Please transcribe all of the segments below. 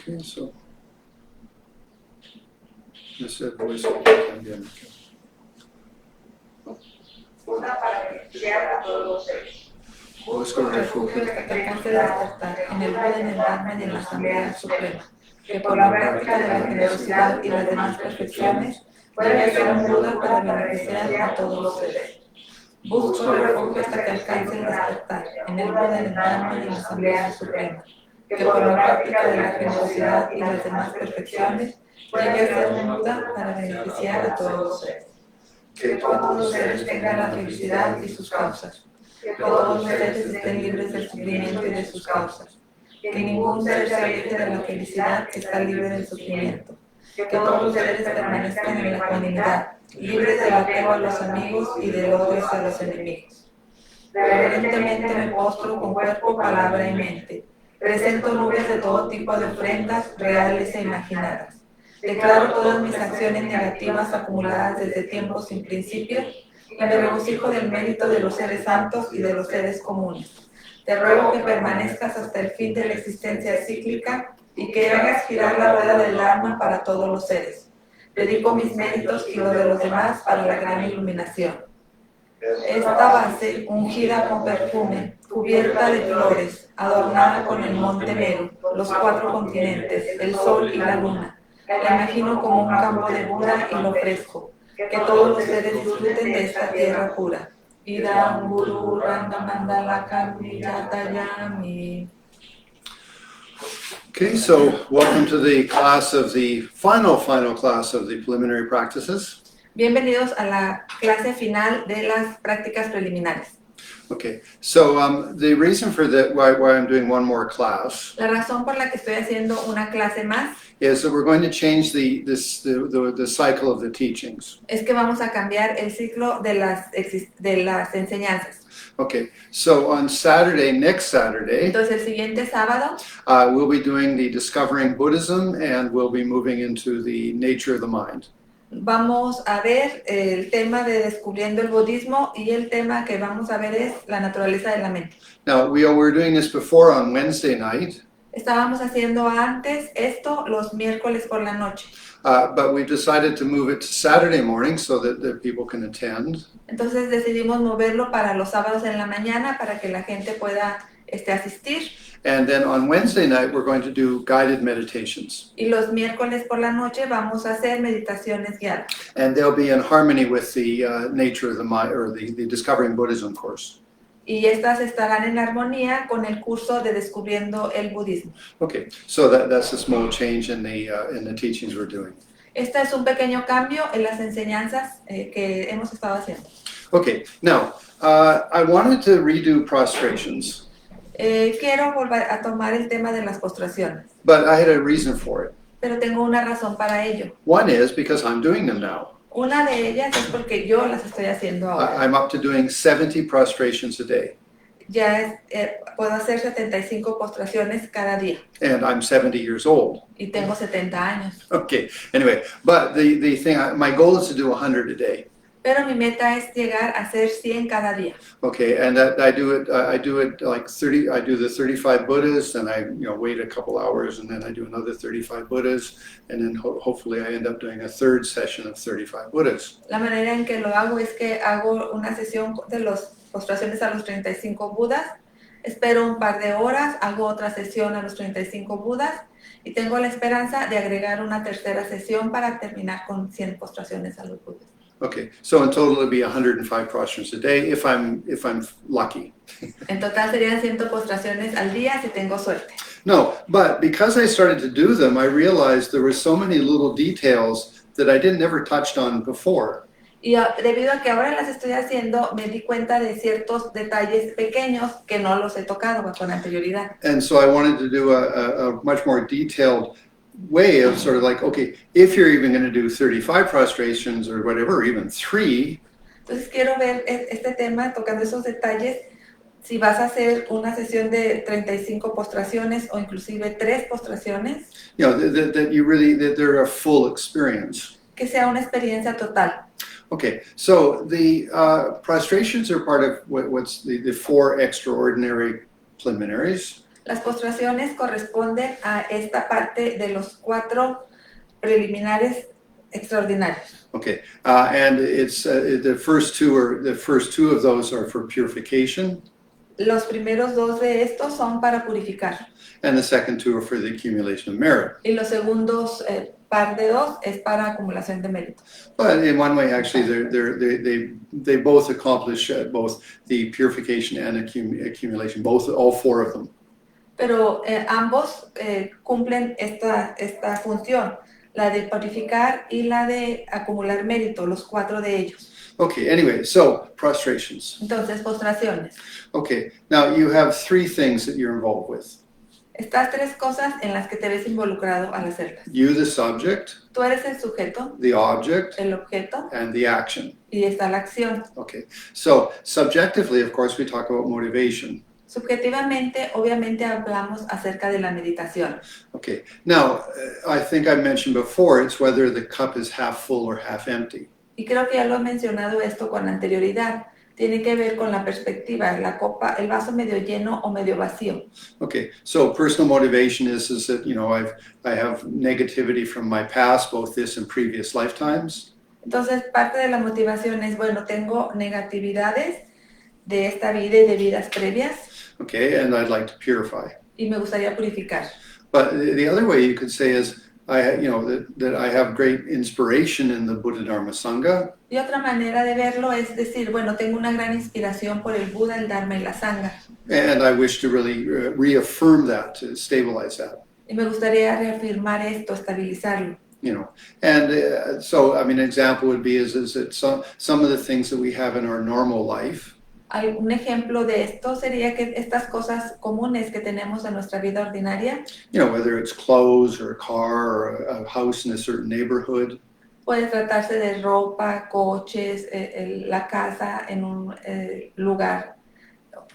Okay, so ese voice también. Una para beneficiar a todos los seres. Busco refugio hasta que alcance el despertar en el Buda, en el Dharma y en la Asamblea Suprema, que por la práctica de la generosidad y las demás perfecciones puede ser un Buda para beneficiar a todos los seres. Busco refugio hasta que alcance el despertar en el Buda, en el Dharma y en la Asamblea Suprema, que por la práctica de la generosidad y las demás perfecciones puede ser un Buda para beneficiar a todos los seres. Que todos los seres tengan la felicidad y sus causas. Que todos los seres estén libres del sufrimiento y de sus causas. Que ningún ser se aleje de la felicidad que está libre del sufrimiento. Que todos los seres permanezcan en la ecuanimidad, libres del apego a los amigos y del odio hacia los enemigos. Reverentemente me postro con cuerpo, palabra y mente. Presento nubes de todo tipo de ofrendas, reales e imaginadas. Declaro todas mis acciones negativas acumuladas desde tiempos sin principio y me regocijo del mérito de los seres santos y de los seres comunes. Te ruego que permanezcas hasta el fin de la existencia cíclica y que hagas girar la rueda del Dharma para todos los seres. Dedico mis méritos y los de los demás para la gran iluminación. Esta base, ungida con perfume, cubierta de flores, adornada con el monte Meru, los 4 continentes, el sol y la luna, la imagino como un campo de Buda y lo ofrezco. Que todos los seres disfruten de esta tierra pura. Idam Guru Rangamandala Kami Yatayami. Okay, so welcome to the class of the final class of the preliminary practices. Bienvenidos a la clase final de las prácticas preliminares. Okay, so the reason for that, why I'm doing one more class, La razón por la que estoy haciendo una clase más is that we're going to change the cycle of the teachings. es que vamos a cambiar el ciclo de las enseñanzas. Okay, so on Saturday, next Saturday, Entonces el siguiente sábado we'll be doing the Discovering Buddhism, and we'll be moving into the Nature of the Mind. vamos a ver el tema de descubriendo el budismo y el tema que vamos a ver es la naturaleza de la mente. Now, we were doing this before on Wednesday night, Estábamos haciendo antes esto los miércoles por la noche. but we decided to move it to Saturday morning so that people can attend. Entonces decidimos moverlo para los sábados en la mañana para que la gente pueda asistir. And then on Wednesday night, we're going to do guided meditations. Y los miércoles por la noche vamos a hacer meditaciones guiadas. And they'll be in harmony with the Nature of the Mind, or the Discovering Buddhism course. Y estas estarán en armonía con el curso de Descubriendo el Budismo. Okay, so that's a small change in the teachings we're doing. Este es un pequeño cambio en las enseñanzas que hemos estado haciendo. Okay, now, I wanted to redo prostrations. Quiero volver a tomar el tema de las postraciones, But I had a reason for it. pero tengo una razón para ello. One is because I'm doing them now. Una de ellas es porque yo las estoy haciendo ahora. I'm up to doing 70 prostrations a day. Ya puedo hacer 75 postraciones cada día And I'm 70 years old. y tengo 70 años. Okay, anyway, but the thing, my goal is to do 100 a day. Pero mi meta es llegar a hacer 100 cada día. Okay, and that I do it like 30. I do the 35 Buddhas, and I wait a couple hours, and then I do another 35 Buddhas, and then hopefully I end up doing a third session of 35 Buddhas. La manera en que lo hago es que hago una sesión de las postraciones a los 35 Budas, espero un par de horas, hago otra sesión a los 35 Budas y tengo la esperanza de agregar una tercera sesión para terminar con 100 postraciones a los Budas. Okay, so in total it'd be 105 prostrations a day if I'm lucky. En total serían 100 postraciones al día si tengo suerte. No, but because I started to do them, I realized there were so many little details that I didn't ever touched on before. Y debido a que ahora las estoy haciendo, me di cuenta de ciertos detalles pequeños que no los he tocado con anterioridad. And so I wanted to do a much more detailed way of sort of like, okay, if you're even going to do 35 prostrations or whatever, or even 3. Entonces quiero ver este tema, tocando esos detalles, si vas a hacer una sesión de 35 postraciones o inclusive 3 postraciones. That they're a full experience. Que sea una experiencia total. Okay, so the prostrations are part of what's the 4 extraordinary preliminaries. Las postraciones corresponden a esta parte de los 4 preliminares extraordinarios. Okay, and it's the first two of those are for purification, Los primeros 2 de estos son para purificar and the second two are for the accumulation of merit. y los segundos par de 2 es para acumulación de mérito. But in one way, actually, they both accomplish both the purification and accumulation, all 4 of them. Pero ambos cumplen esta función, la de purificar y la de acumular mérito, los 4 de ellos. Okay, anyway, so prostrations. Entonces, postraciones. Okay, now you have 3 things that you're involved with. Estas 3 cosas en las que te ves involucrado al hacerlas. You, the subject, Tú eres el sujeto, the object, el objeto and the action. y está la acción. Okay, so subjectively, of course, we talk about motivation. Subjetivamente, obviamente hablamos acerca de la meditación. Okay, now, I think I mentioned before, it's whether the cup is half full or half empty. Y creo que ya lo he mencionado esto con anterioridad. Tiene que ver con la perspectiva, la copa, el vaso medio lleno o medio vacío. Okay, so personal motivation is that, you know, I have negativity from my past, both this and previous lifetimes. Entonces, parte de la motivación es, bueno, tengo negatividades de esta vida y de vidas previas Okay, and I'd like to purify. y me gustaría purificar. But the other way you could say is, that I have great inspiration in the Buddha Dharma Sangha. Y otra manera de verlo es decir, bueno, tengo una gran inspiración por el Buda, el Dharma y la Sangha. And I wish to really reaffirm that, to stabilize that. Y me gustaría reafirmar esto, estabilizarlo. You know, and so I mean, an example would be is that some of the things that we have in our normal life. Un ejemplo de esto sería que estas cosas comunes que tenemos en nuestra vida ordinaria, You know, whether it's clothes or a car or a house in a certain neighborhood. puede tratarse de ropa, coches, la casa en un lugar,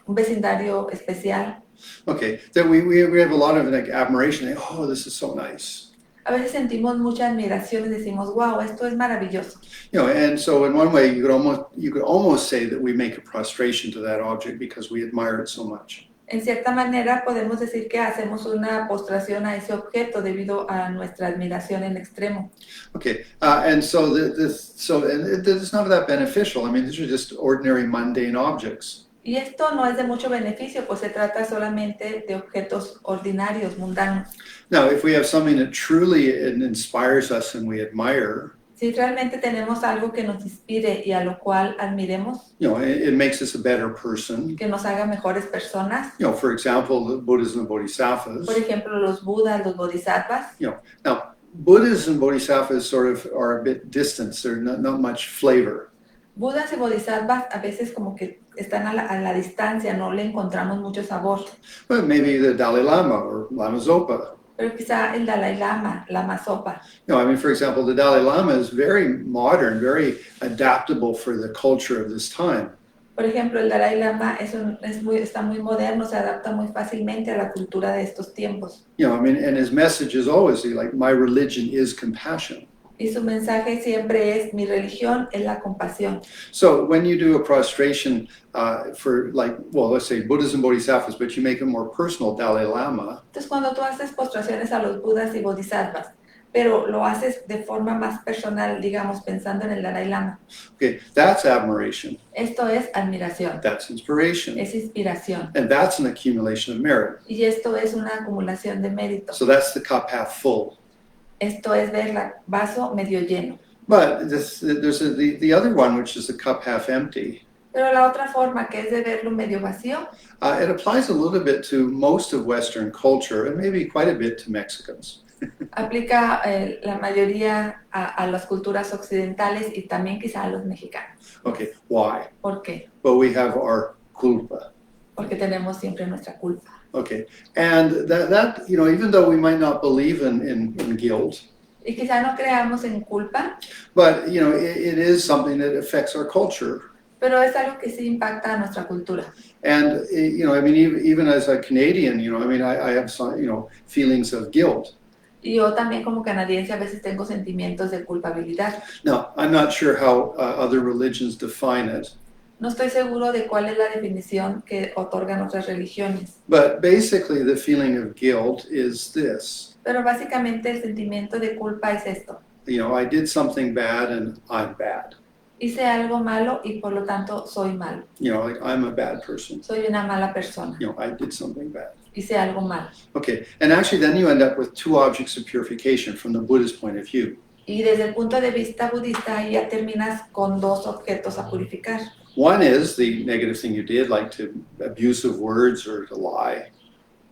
un vecindario especial. Okay, that we have a lot of like admiration. Like, oh, this is so nice. A veces sentimos mucha admiración y decimos, wow, esto es maravilloso. You know, and so in one way, you could almost say that we make a prostration to that object because we admire it so much. En cierta manera podemos decir que hacemos una postración a ese objeto debido a nuestra admiración en extremo. Okay, and so it's not that beneficial. I mean, these are just ordinary mundane objects. Y esto no es de mucho beneficio, pues se trata solamente de objetos ordinarios, mundanos. Now, if we have something that truly inspires us and we admire, Si realmente tenemos algo que nos inspire y a lo cual admiremos, you know, it makes us a better person. que nos haga mejores personas, You know, for example, the Buddhas and the Bodhisattvas. por ejemplo, los Budas, los Bodhisattvas. You know, now Buddhas and Bodhisattvas sort of are a bit distant. There's not much flavor. Budas y Bodhisattvas a veces como que están a la distancia, no le encontramos mucho sabor. But maybe the Dalai Lama or Lama Zopa. Pero quizá el Dalai Lama, Lama Zopa. You know, I mean, for example, the Dalai Lama is very modern, very adaptable for the culture of this time. Por ejemplo, el Dalai Lama está muy moderno, se adapta muy fácilmente a la cultura de estos tiempos. You know, I mean, and his message is always like, my religion is compassion. Y su mensaje siempre es, mi religión es la compasión. So when you do a prostration for like, well, let's say Buddhas and Bodhisattvas, but you make it more personal, Dalai Lama, Entonces, cuando tú haces postraciones a los Budas y Bodhisattvas, pero lo haces de forma más personal, digamos, pensando en el Dalai Lama, okay, that's admiration, esto es admiración, that's inspiration, es inspiración. and that's an accumulation of merit. Y esto es una acumulación de mérito. So that's the cup half full. Esto es ver el vaso medio lleno. But there's the other one, which is the cup half empty. Pero la otra forma, que es de verlo medio vacío, It applies a little bit to most of Western culture and maybe quite a bit to Mexicans. aplica la mayoría a las culturas occidentales y también quizá a los mexicanos. Okay, why? ¿Por qué? Well, we have our culpa. Porque tenemos siempre nuestra culpa. Okay, and that you know, even though we might not believe in guilt, Y quizá no creamos en culpa, but you know, it is something that affects our culture. pero es algo que sí impacta a nuestra cultura. And you know, I mean, even as a Canadian, you know, I mean, I have some, you know, feelings of guilt. Y yo también como canadiense a veces tengo sentimientos de culpabilidad. Now, I'm not sure how other religions define it. No estoy seguro de cuál es la definición que otorgan otras religiones, But basically, the feeling of guilt is this. pero básicamente el sentimiento de culpa es esto. You know, I did something bad and I'm bad. Hice algo malo y por lo tanto soy malo. You know, like I'm a bad person. Soy una mala persona. You know, I did something bad. Hice algo malo. Okay, and actually then you end up with two objects of purification from the Buddhist point of view. Y desde el punto de vista budista ya terminas con dos objetos a purificar. One is the negative thing you did, like to abusive words or to lie.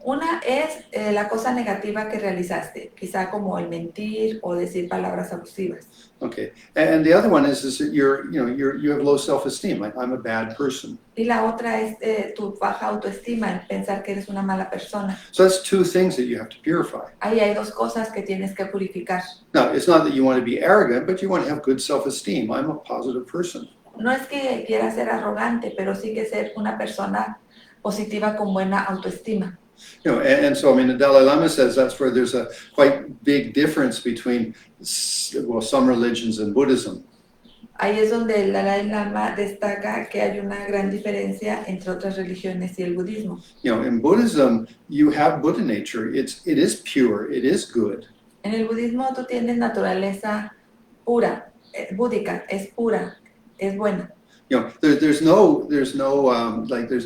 Una es la cosa negativa que realizaste, quizá como el mentir o decir palabras abusivas. Okay, and the other one is that you have low self-esteem, like I'm a bad person. Y la otra es tu baja autoestima, el pensar que eres una mala persona. So that's two things that you have to purify. Ahí hay dos cosas que tienes que purificar. Now, it's not that you want to be arrogant, but you want to have good self-esteem. I'm a positive person. No es que quieras ser arrogante, pero sí que ser una persona positiva con buena autoestima. You know, and so I mean, the Dalai Lama says that's where there's a quite big difference between, well, some religions and Buddhism. Ahí es donde el Dalai Lama destaca que hay una gran diferencia entre otras religiones y el budismo. You know, in Buddhism, you have Buddha nature. It is pure. It is good. En el budismo tú tienes naturaleza pura, búdica, es pura, es buena. You know, there's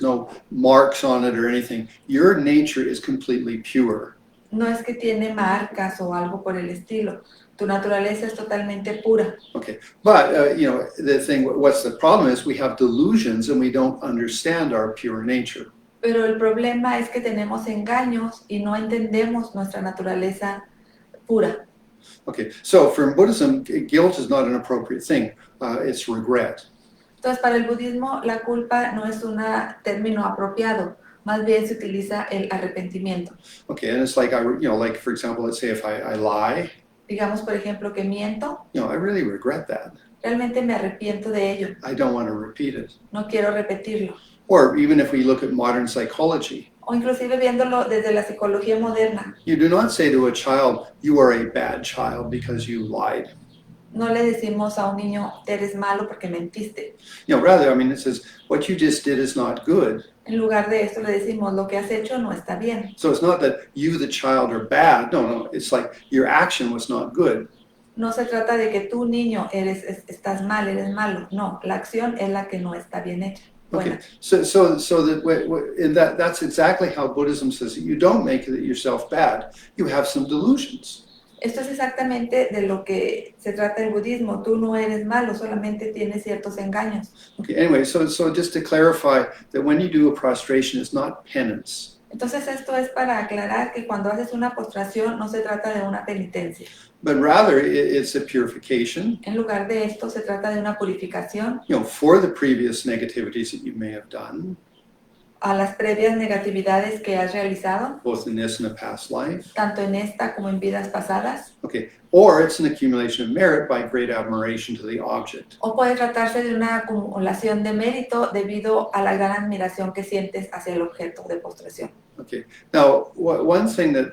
no marks on it or anything. Your nature is completely pure. No es que tiene marcas o algo por el estilo. Tu naturaleza es totalmente pura. Okay, but you know, the thing, what's the problem is we have delusions and we don't understand our pure nature. Pero el problema es que tenemos engaños y no entendemos nuestra naturaleza pura. Okay, so for Buddhism, guilt is not an appropriate thing. It's regret. Entonces, para el budismo, la culpa no es un término apropiado, más bien se utiliza el arrepentimiento. Okay, and it's like like for example, let's say if I lie, Digamos, por ejemplo, que miento, I really regret that. realmente me arrepiento de ello, I don't want to repeat it. no quiero repetirlo. Or even if we look at modern psychology, O inclusive viéndolo desde la psicología moderna, you do not say to a child, you are a bad child because you lied. no le decimos a un niño, eres malo porque mentiste. Rather, I mean, it says, what you just did is not good. En lugar de esto le decimos, lo que has hecho no está bien. So it's not that you, the child, are bad. No, it's like your action was not good. No se trata de que tú, niño, estás mal, eres malo. No, la acción es la que no está bien hecha. Okay, Buena. so that's exactly how Buddhism says that you don't make yourself bad. You have some delusions. Esto es exactamente de lo que se trata el budismo. Tú no eres malo, solamente tienes ciertos engaños. Okay, anyway, so just to clarify that when you do a prostration, it's not penance. Entonces esto es para aclarar que cuando haces una postración no se trata de una penitencia. But rather, it's a purification, En lugar de esto se trata de una purificación for the previous negativities that you may have done, a las previas negatividades que has realizado, both in this and a past life. tanto en esta como en vidas pasadas. Okay, or it's an accumulation of merit by great admiration to the object. O puede tratarse de una acumulación de mérito debido a la gran admiración que sientes hacia el objeto de postración. Okay, now one thing that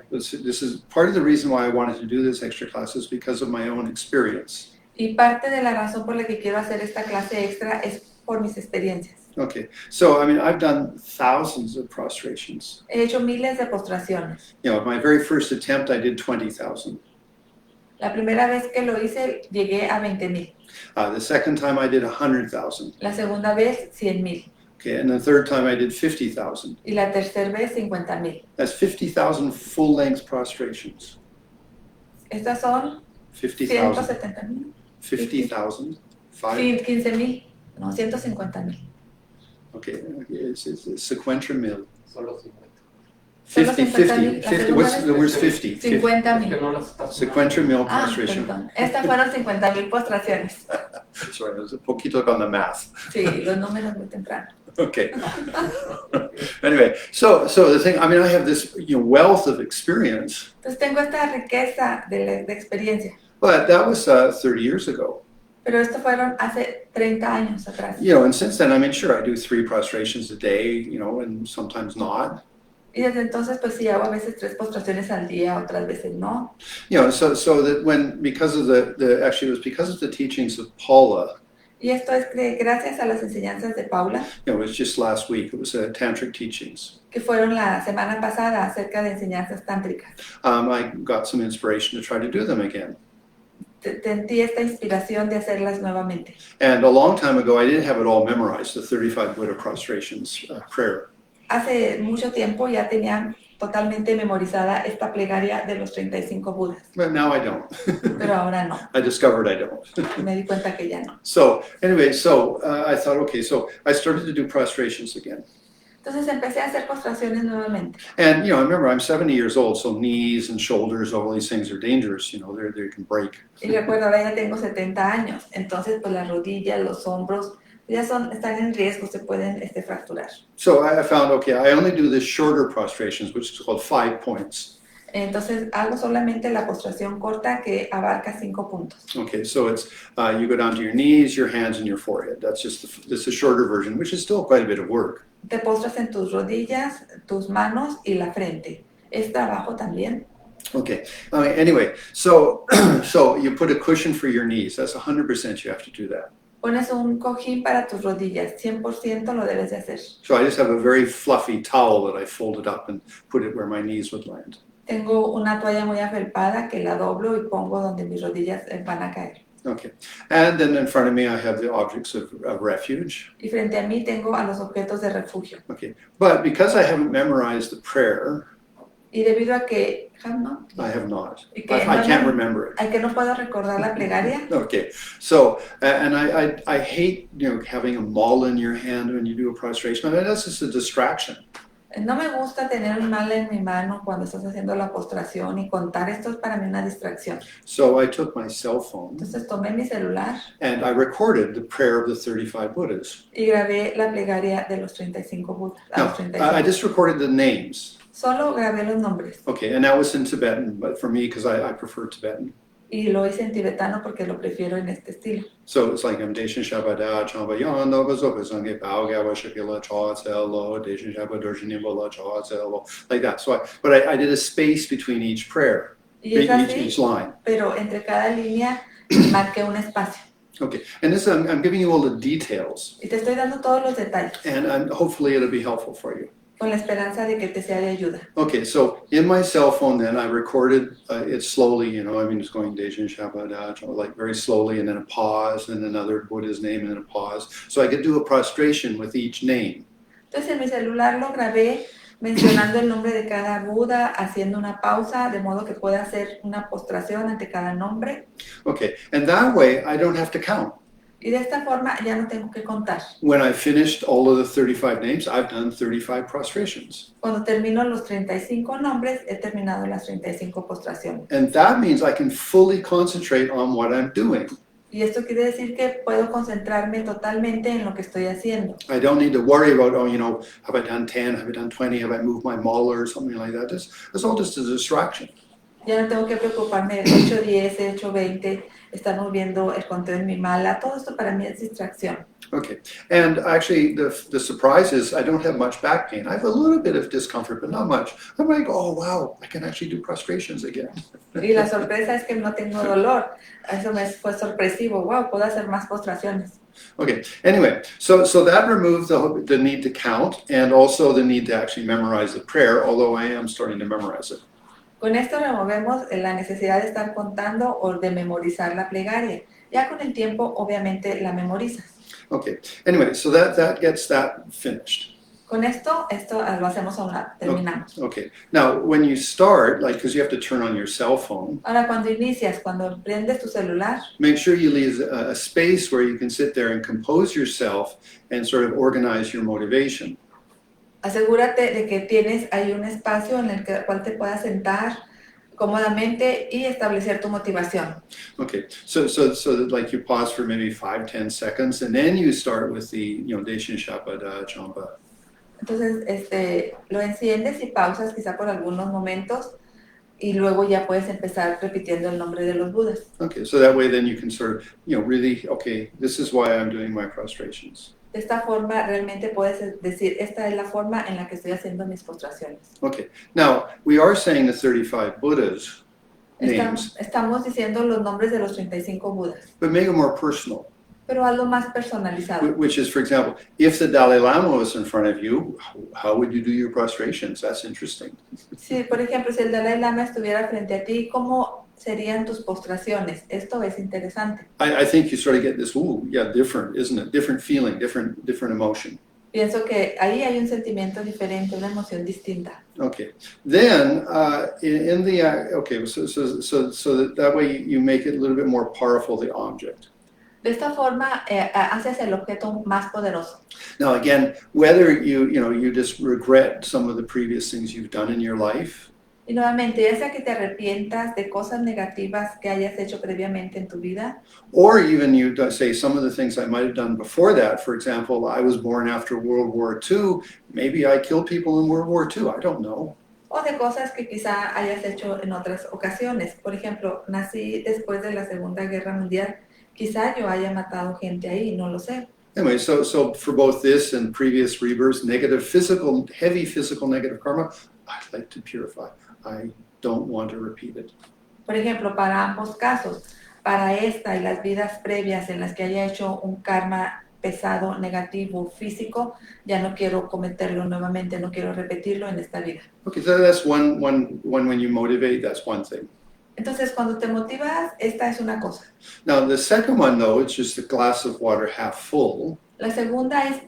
this is part of the reason why I wanted to do this extra class is because of my own experience. Y parte de la razón por la que quiero hacer esta clase extra es por mis experiencias. Okay, so I mean, I've done thousands of prostrations. He hecho miles de postraciones. My very first attempt, I did 20,000. La primera vez que lo hice, llegué a 20,000. The second time, I did 100,000. La segunda vez, 100,000. Okay, and the third time, I did 50,000. Y la tercera vez, 50,000. That's 50,000 full-length prostrations. Estas son 50,000. 170,000. 50,000. 15,000. No, 150,000. Okay, it's sequential. Solo 50. 50, 50,000. 50. What's the word's 50? 50,000. Que no las está Sequential meal Ah, prostration. perdón. Estas fueron 50,000 postraciones. Sorry, I was a poquito on the math. Sí, los números muy temprano. Okay. Anyway, so the thing, I mean, I have this wealth of experience, Entonces tengo esta riqueza de experiencia. but that was 30 years ago. Pero esto fueron hace 30 años atrás. And since then, I mean, sure, I do 3 prostrations a day, and sometimes not. Y desde entonces, pues sí, hago a veces 3 postraciones al día, otras veces no. So that because of actually it was because of the teachings of Paula. Y esto es que gracias a las enseñanzas de Paula, It was just last week. It was tantric teachings. que fueron la semana pasada acerca de enseñanzas tántricas. I got some inspiration to try to do them again. Sentí esta inspiración de hacerlas nuevamente. And a long time ago, I didn't have it all memorized, the 35 Buddha prostrations prayer. Hace mucho tiempo ya tenía totalmente memorizada esta plegaria de los 35 Budas, But now I don't. pero ahora no. I discovered I don't. Me di cuenta que ya no. So anyway, I thought, okay, so I started to do prostrations again. Entonces empecé a hacer postraciones nuevamente. And, I remember I'm 70 years old, so knees and shoulders, all these things are dangerous, they can break. Y recuerdo, ahora ya tengo 70 años, entonces pues las rodillas, los hombros, están en riesgo, se pueden fracturar. So I found, okay, I only do the shorter prostrations, which is called 5 points. Entonces hago solamente la postración corta que abarca 5 puntos. Okay, so it's, you go down to your knees, your hands, and your forehead. That's just the shorter version, which is still quite a bit of work. Te postras en tus rodillas, tus manos y la frente. Es trabajo también. Okay, anyway, so you put a cushion for your knees. That's 100% you have to do that. Pones un cojín para tus rodillas, 100% lo debes de hacer. So I just have a very fluffy towel that I folded up and put it where my knees would land. Tengo una toalla muy afelpada que la doblo y pongo donde mis rodillas van a caer. Okay, and then in front of me I have the objects of refuge. Y frente a mí tengo a los objetos de refugio. Okay, but because I haven't memorized the prayer, Y debido a que, ¿no? I have not. Y que I can't remember it. a que no puedo recordar la plegaria. Okay, so and I hate having a mala in your hand when you do a prostration. I mean, that's just a distraction. No me gusta tener un mala en mi mano cuando estás haciendo la postración y contar. Esto es para mí una distracción. So I took my cell phone Entonces tomé mi celular and I recorded the prayer of the 35 Buddhas. y grabé la plegaria de los 35 Budas. No, I just recorded the names. Solo grabé los nombres. Okay, and that was in Tibetan, but for me, because I prefer Tibetan. Y lo hice en tibetano porque lo prefiero en este estilo. So it's like Deshin Shabada, Chamba Yon, Nova Zoka, Sange Pao, Gaba Shakila, Chaw Cello, Deshin Shabada, Dorjinimbola, Chaw Cello, like that. So I did a space between each prayer, Y es así, each line. pero entre cada línea marqué un espacio. Okay, and this I'm giving you all the details, Y te estoy dando todos los detalles and hopefully it'll be helpful for you. con la esperanza de que te sea de ayuda. Okay, so in my cell phone then I recorded it slowly, just going Deshin Shabada, like very slowly, and then a pause, and another Buddha's name, and then a pause. So I could do a prostration with each name. Entonces en mi celular lo grabé mencionando el nombre de cada Buda, haciendo una pausa, de modo que pueda hacer una postración ante cada nombre. Okay, and that way I don't have to count. Y de esta forma ya no tengo que contar. When I finished all of the 35 names, I've done 35 prostrations. Cuando termino los 35 nombres, he terminado las 35 postraciones. And that means I can fully concentrate on what I'm doing. Y esto quiere decir que puedo concentrarme totalmente en lo que estoy haciendo. I don't need to worry about, have I done 10, have I done 20, have I moved my molar or something like that. It's all just a distraction. Ya no tengo que preocuparme de 8, 10, 8, 20, estar moviendo el conteo en mi mala. Todo esto para mí es distracción. Okay, and actually the surprise is I don't have much back pain. I have a little bit of discomfort, but not much. I'm like, oh wow, I can actually do prostrations again. Y la sorpresa es que no tengo dolor. Eso me fue sorpresivo. Wow, puedo hacer más postraciones. Okay, anyway, so that removed the need to count and also the need to actually memorize the prayer, although I am starting to memorize it. Con esto removemos la necesidad de estar contando o de memorizar la plegaria. Ya con el tiempo, obviamente, la memorizas. Okay, anyway, so that gets that finished. Con esto lo hacemos a un lado, terminamos. Okay, now when you start, because you have to turn on your cell phone, Ahora, cuando inicias, cuando prendes tu celular, make sure you leave a space where you can sit there and compose yourself and sort of organize your motivation. asegúrate de que tienes ahí un espacio en el cual te puedas sentar cómodamente y establecer tu motivación. Okay, so that like you pause for maybe 5-10 seconds, and then you start with the Deshin Shabada Chamba. Entonces, lo enciendes y pausas quizá por algunos momentos y luego ya puedes empezar repitiendo el nombre de los Budas. Okay, so that way then you can sort of, really, okay, this is why I'm doing my prostrations. De esta forma realmente puedes decir, esta es la forma en la que estoy haciendo mis postraciones. Okay, now we are saying the 35 Buddhas names, Estamos diciendo los nombres de los 35 Budas, but make it more personal. pero algo más personalizado. which is, for example, if the Dalai Lama was in front of you, how would you do your prostrations? That's interesting. Sí, por ejemplo, si el Dalai Lama estuviera frente a ti, ¿cómo serían tus postraciones? Esto es interesante. I think you sort of get this, ooh, yeah, different, isn't it? Different feeling, different emotion. Pienso que ahí hay un sentimiento diferente, una emoción distinta. Okay, then in the okay, so that way you make it a little bit more powerful, the object. De esta forma, haces el objeto más poderoso. Now again, whether you just regret some of the previous things you've done in your life, Y nuevamente, ya sea que te arrepientas de cosas negativas que hayas hecho previamente en tu vida, or even you say some of the things I might have done before that. For example, I was born after World War II. Maybe I killed people in World War II. I don't know. o de cosas que quizá hayas hecho en otras ocasiones. Por ejemplo, nací después de la Segunda Guerra Mundial. Quizá yo haya matado gente ahí, no lo sé. Anyway, so for both this and previous rebirths, heavy physical negative karma, I'd like to purify. I don't want to repeat it. Por ejemplo, para ambos casos, para esta y las vidas previas en las que haya hecho un karma pesado, negativo, físico, ya no quiero cometerlo nuevamente, no quiero repetirlo en esta vida. Okay, so that's one when you motivate, that's one thing. Entonces, cuando te motivas, esta es una cosa. Now, the second one, though, it's just a glass of water half full, La segunda es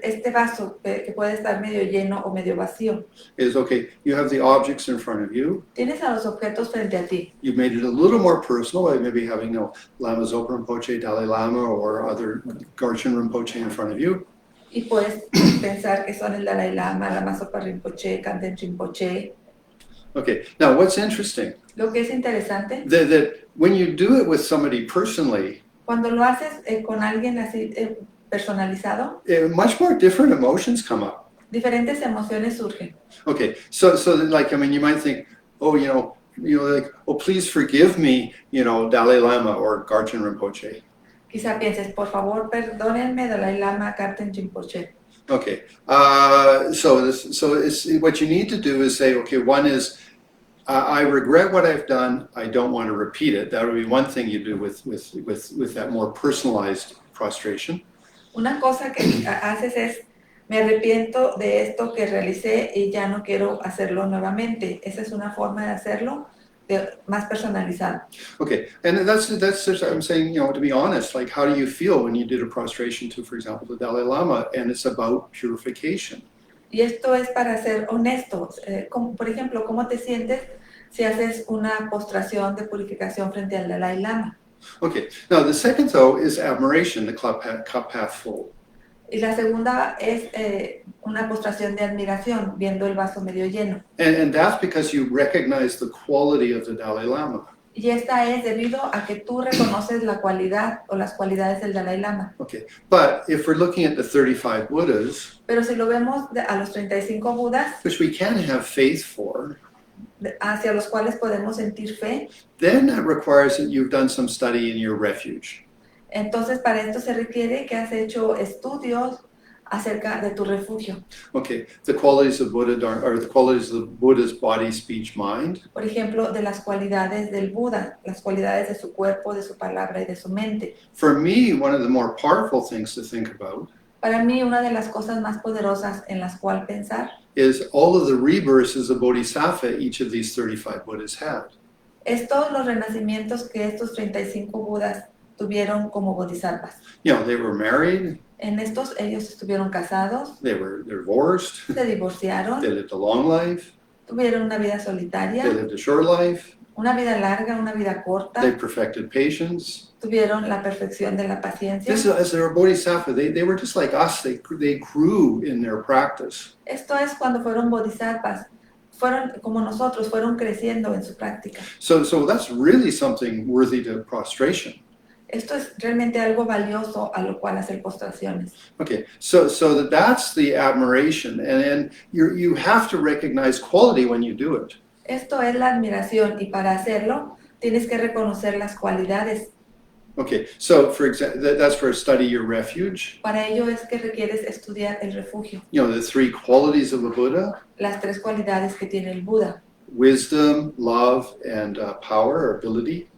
este vaso que puede estar medio lleno o medio vacío. is okay, you have the objects in front of you. Tienes a los objetos frente a ti. You've made it a little more personal by maybe having, Lama Zopa Rinpoche, Dalai Lama, or other Garchen Rinpoche in front of you. Y puedes pensar que son el Dalai Lama, Lama Zopa Rinpoche, Kanten Rinpoche. Okay, now what's interesting, Lo que es interesante, that when you do it with somebody personally, cuando lo haces con alguien así personalizado, much more different emotions come up. diferentes emociones surgen. Okay, so like, you might think, oh, like, oh, please forgive me, Dalai Lama or Garchen Rinpoche. Quizá pienses, por favor, perdónenme, Dalai Lama, Kanten Rinpoche. Okay, so it's, what you need to do is say, okay, one is, I regret what I've done. I don't want to repeat it. That would be one thing you do with that more personalized prostration. Una cosa que haces es, me arrepiento de esto que realicé y ya no quiero hacerlo nuevamente. Esa es una forma de hacerlo más personalizado. Okay, and that's I'm saying, to be honest, like, how do you feel when you did a prostration to, for example, the Dalai Lama, and it's about purification? Y esto es para ser honestos. Por ejemplo, ¿cómo te sientes si haces una postración de purificación frente al Dalai Lama? Okay, now the second, though, is admiration, the cup half full. Y la segunda es una postración de admiración, viendo el vaso medio lleno. And that's because you recognize the quality of the Dalai Lama. Y esta es debido a que tú reconoces la cualidad o las cualidades del Dalai Lama. Okay, but if we're looking at the 35 Buddhas, Pero si lo vemos a los 35 Budas, which we can have faith for, hacia los cuales podemos sentir fe, then that requires that you've done some study in your refuge. entonces para esto se requiere que has hecho estudios acerca de tu refugio. Okay, the qualities of Buddha, or the qualities of the Buddha's body, speech, mind. Por ejemplo, de las cualidades del Buda, las cualidades de su cuerpo, de su palabra y de su mente. For me, one of the more powerful things to think about Para mí, una de las cosas más poderosas en las cuales pensar is all of the rebirths as a bodhisattva each of these 35 Buddhas had. es todos los renacimientos que estos 35 Budas tuvieron como bodhisattvas. They were married, En estos ellos estuvieron casados, they were divorced, se divorciaron, they lived a long life, tuvieron una vida they solitaria, lived a short life, una vida larga, una vida corta, they perfected patience. tuvieron la perfección de la paciencia. This is, as they were bodhisattva, they were just like us, they grew in their practice. Esto es cuando fueron bodhisattvas, fueron como nosotros, fueron creciendo en su práctica. So that's really something worthy to prostration. Esto es realmente algo valioso a lo cual hacer postraciones. Okay, so that's the admiration, and you have to recognize quality when you do it. Esto es la admiración y para hacerlo tienes que reconocer las cualidades. Okay, so for example, that's for study your refuge. Para ello es que requieres estudiar el refugio, The three qualities of a Buddha: las tres cualidades que tiene el Buda: wisdom, love, and power or ability.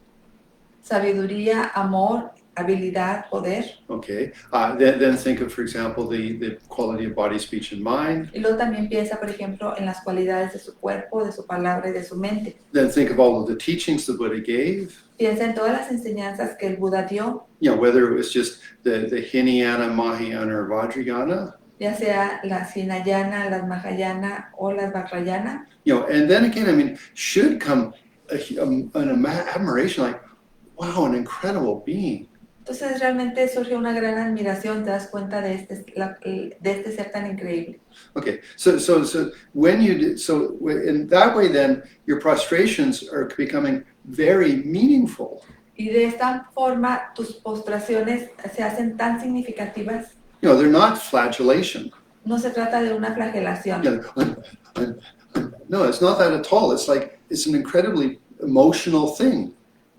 sabiduría, amor, habilidad, poder. Okay. Then think of, for example, the quality of body, speech, and mind. Y luego también piensa, por ejemplo, en las cualidades de su cuerpo, de su palabra y de su mente. Then think of all of the teachings the Buddha gave. Piensa en todas las enseñanzas que el Buda dio, Whether it was just the Hinayana, Mahayana, or Vajrayana. ya sea las Hinayana, las Mahayana o las Vajrayana. And then again, I mean, should come an admiration like, wow, an incredible being. Entonces realmente surge una gran admiración, te das cuenta de este ser tan increíble. Okay, so in that way, then your prostrations are becoming very meaningful. Y de esta forma tus postraciones se hacen tan significativas. They're not flagellation. No se trata de una flagelación. No, it's not that at all. It's an incredibly emotional thing.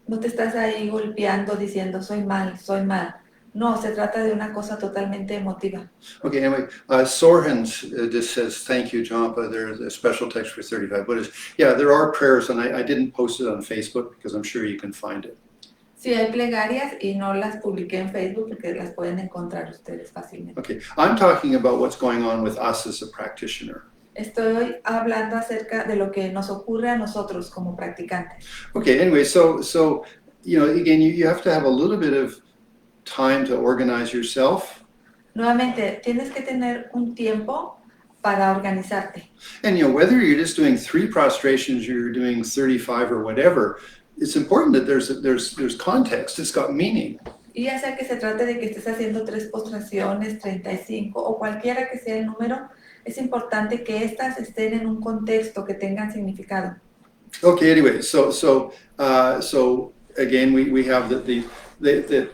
No te estás ahí golpeando diciendo soy mal, soy mal. No, se trata de una cosa totalmente emotiva. Okay, anyway, Sorhans just says, thank you, Jampa. There's a special text for 35 Buddhists. Yeah, there are prayers, and I didn't post it on Facebook because I'm sure you can find it. Sí, hay plegarias y no las publiqué en Facebook porque las pueden encontrar ustedes fácilmente. Okay, I'm talking about what's going on with us as a practitioner. Estoy hablando acerca de lo que nos ocurre a nosotros como practicantes. Okay, anyway, so again, you have to have a little bit of time to organize yourself. Nuevamente, tienes que tener un tiempo para organizarte. And whether you're just doing 3 prostrations, you're doing 35 or whatever, it's important that there's context. It's got meaning. Y ya sea que se trate de que estés haciendo 3 postraciones, 35 o cualquiera que sea el número, es importante que estas estén en un contexto, que tengan significado. Okay, anyway, so again, we have that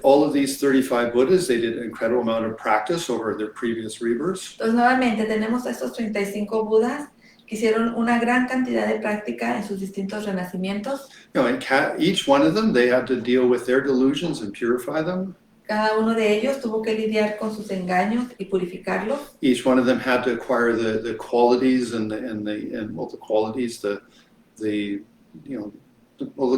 all of these 35 Buddhas, they did an incredible amount of practice over their previous rebirths. Entonces, nuevamente, tenemos a estos 35 Budas que hicieron una gran cantidad de práctica en sus distintos renacimientos. And each one of them, they had to deal with their delusions and purify them. Cada uno de ellos tuvo que lidiar con sus engaños y purificarlos. Each one of them had to acquire the qualities the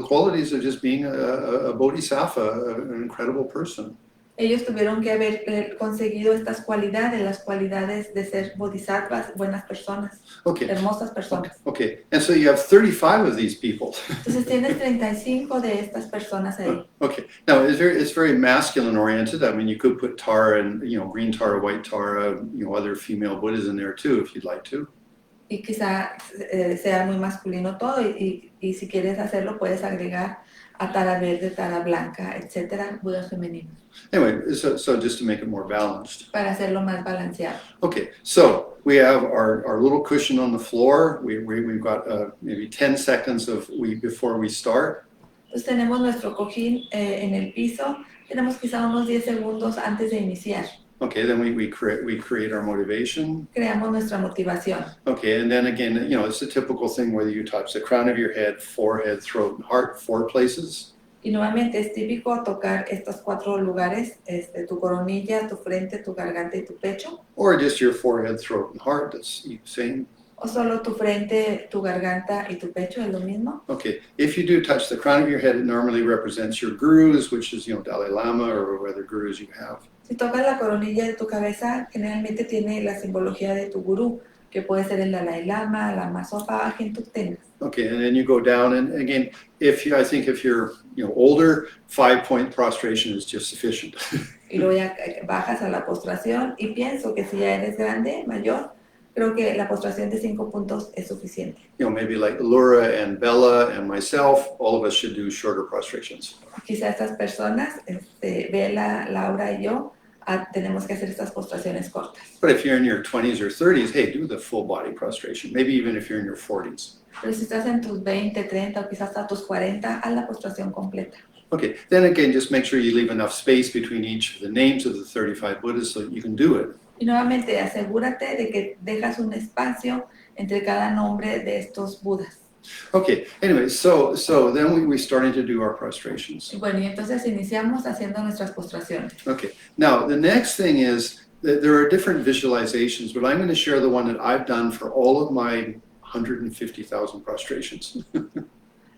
qualities of just being a bodhisattva, an incredible person. Ellos tuvieron que haber conseguido estas cualidades, las cualidades de ser bodhisattvas, buenas personas, hermosas personas. Okay, and so you have 35 of these people. Entonces tienes 35 de estas personas ahí. Okay, now it's very masculine oriented. I mean, you could put Tara and green Tara, white Tara, other female Buddhas in there too, if you'd like to. Y quizá sea muy masculino todo y si quieres hacerlo puedes agregar a Tara verde, Tara blanca, etcétera, Budas femeninos. Anyway, so just to make it more balanced. Para hacerlo más balanceado. Okay, so we have our little cushion on the floor. We've got maybe 10 seconds before we start. Entonces tenemos nuestro cojín en el piso. Tenemos quizá unos 10 segundos antes de iniciar. Okay, then we create our motivation. Creamos nuestra motivación. Okay, and then again, it's a typical thing whether you touch the crown of your head, forehead, throat, and heart, 4 places. Y nuevamente es típico tocar estos 4 lugares, tu coronilla, tu frente, tu garganta y tu pecho. Or just your forehead, throat, and heart, that's the same. O solo tu frente, tu garganta y tu pecho, es lo mismo. Okay, if you do touch the crown of your head, it normally represents your gurus, which is, Dalai Lama or other gurus you have. Si tocas la coronilla de tu cabeza, generalmente tiene la simbología de tu gurú, que puede ser el Dalai Lama, Lama Zopa, quien tú tengas. Okay, and then you go down, and again, I think if you're older, 5-point prostration is just sufficient. Y luego ya bajas a la postración, y pienso que si ya eres grande, mayor, creo que la postración de 5 puntos es suficiente. Maybe like Laura and Bella and myself, all of us should do shorter prostrations. Quizá estas personas, Bella, Laura y yo, tenemos que hacer estas postraciones cortas. But if you're in your 20s or 30s, hey, do the full body prostration. Maybe even if you're in your 40s. Pero si estás en tus 20, 30 o quizás hasta tus 40, haz la postración completa. Okay, then again, just make sure you leave enough space between each of the names of the 35 Buddhas so that you can do it. Y nuevamente, asegúrate de que dejas un espacio entre cada nombre de estos Budas. Okay, anyway, so then we started to do our prostrations. Y bueno, y entonces iniciamos haciendo nuestras postraciones. Okay, now the next thing is that there are different visualizations, but I'm going to share the one that I've done for all of my 150,000 prostrations.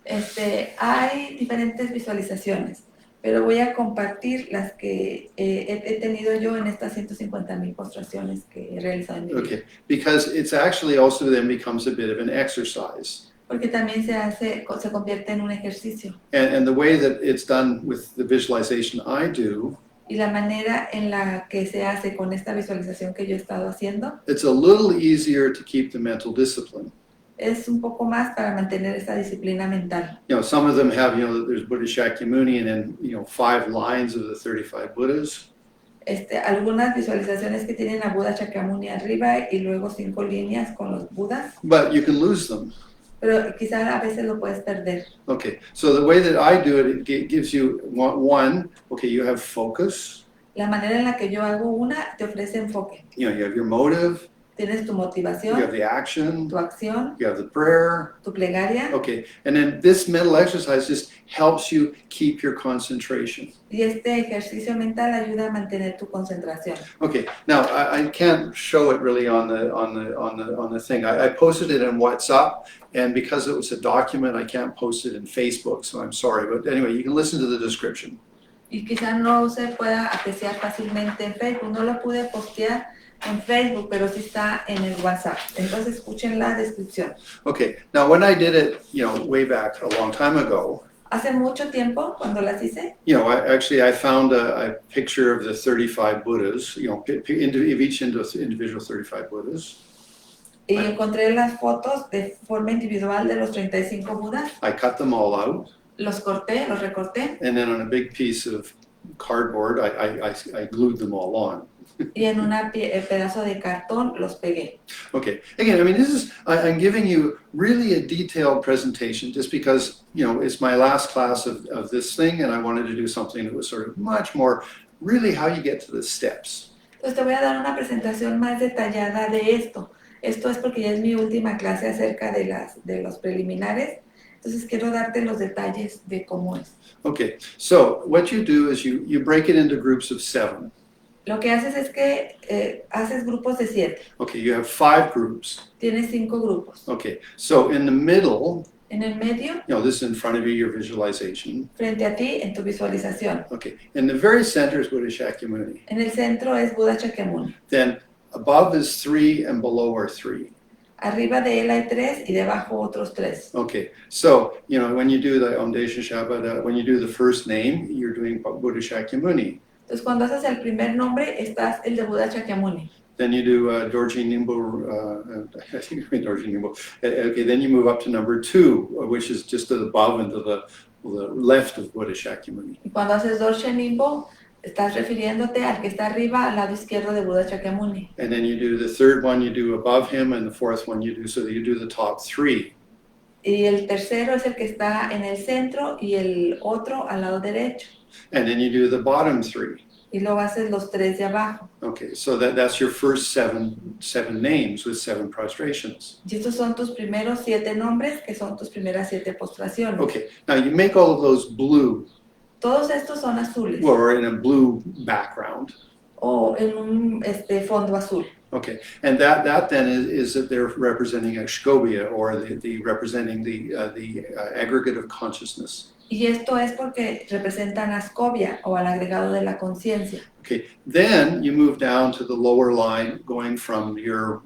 Hay diferentes visualizaciones, pero voy a compartir las que he tenido yo en estas 150,000 postraciones que he realizado en mi vida. Okay, because it's actually also then becomes a bit of an exercise. Porque también se convierte en un ejercicio. And the way that it's done with the visualization I do, Y la manera en la que se hace con esta visualización que yo he estado haciendo it's a little easier to keep the mental discipline. es un poco más para mantener esta disciplina mental. You know, some of them have, there's Buddha Shakyamuni and then, 5 lines of the 35 Buddhas. Algunas visualizaciones que tienen a Buda Shakyamuni arriba y luego 5 líneas con los Budas, But you can lose them. pero quizá a veces lo puedes perder. Okay, so the way that I do it gives you one, okay, you have focus, La manera en la que yo hago una te ofrece enfoque. you have your motive, Tienes tu you have motivación, the action, tu acción, you have the prayer. tu plegaria, Okay, and then this mental exercise just helps you keep your concentration. y este ejercicio mental ayuda a mantener tu concentración. Okay, now I can't show it really on the thing. I posted it in WhatsApp, and because it was a document, I can't post it in Facebook. So I'm sorry, but anyway, you can listen to the description. Y quizá no se pueda apreciar fácilmente en Facebook. No lo pude postear en Facebook, pero sí está en el WhatsApp. Entonces escuchen la descripción. Okay, now when I did it, way back a long time ago, Hace mucho tiempo, cuando las hice, I found a picture of the 35 Buddhas, of each individual 35 Buddhas. y encontré las fotos de forma individual de los 35 Budas. I cut them all out, Los corté, los recorté, and then on a big piece of cardboard, I glued them all on. y en un pedazo de cartón los pegué. Okay, again, I'm giving you really a detailed presentation just because, it's my last class of this thing, and I wanted to do something that was sort of much more really how you get to the steps. Entonces te voy a dar una presentación más detallada de esto. Esto es porque ya es mi última clase acerca de los preliminares. Entonces quiero darte los detalles de cómo es. Okay, so what you do is you break it into groups of 7. Lo que haces es que haces grupos de 7. Okay, you have 5 groups. Tienes 5 grupos. Okay, so in the middle, En el medio, this is in front of you, your visualization. frente a ti, en tu visualización. Okay, in the very center is Buddha Shakyamuni. En el centro es Buda Shakyamuni. Then above is 3 and below are 3. Arriba de él hay 3 y debajo otros 3. Okay, so, when you do the Omdesha Shabada, when you do the first name, you're doing Buddha Shakyamuni. Entonces cuando haces el primer nombre, estás el de Buda Shakyamuni. Then you do Dorji Nimbo, I think you mean Dorji Nimbo. Okay, then you move up to number 2, which is just above and to the left of Buddha Shakyamuni. Y cuando haces Dorje Nimbo, estás refiriéndote al que está arriba al lado izquierdo de Buda Shakyamuni. And then you do the third one, you do above him, and the fourth one you do, so that you do the top 3. Y el tercero es el que está en el centro y el otro al lado derecho. And then you do the bottom 3. Y luego haces los 3 de abajo. Okay, so that's your first seven names with 7 prostrations. Y estos son tus primeros 7 nombres, que son tus primeras 7 postraciones. Okay, now you make all of those blue, Todos estos son azules or in a blue background. o en un fondo azul. Okay, and that then is that they're representing a shkobia, or the representing the aggregate of consciousness. Y esto es porque representan a Scobia o al agregado de la conciencia. Okay, then you move down to the lower line, going from your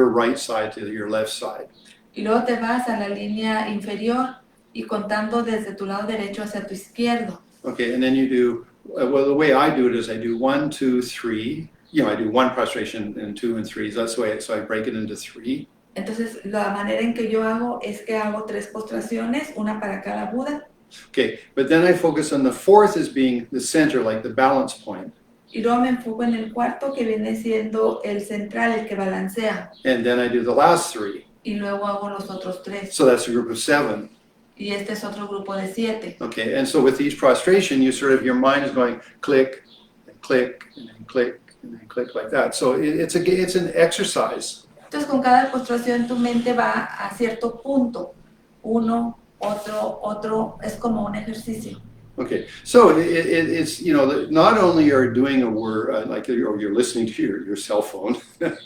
right side to your left side. Y luego te vas a la línea inferior y contando desde tu lado derecho hacia tu izquierdo. Okay, and then you do, the way I do it is I do 1, 2, 3. I do 1 prostration and 2 and 3. That's the way, so I break it into 3. Entonces, la manera en que yo hago es que hago 3 postraciones, una para cada Buda. Okay, but then I focus on the 4th as being the center, like the balance point. Y luego me enfoco en el cuarto, que viene siendo el central, el que balancea. And then I do the last 3. Y luego hago los otros 3. So that's a group of 7. Y este es otro grupo de 7. Okay, and so with each prostration, your mind is going click, and click, and then click, and then click like that. So it's an exercise. Entonces, con cada postración tu mente va a cierto punto. Uno, otro, es como un ejercicio. Okay, so it's, not only you're doing a word, or you're listening to your cell phone,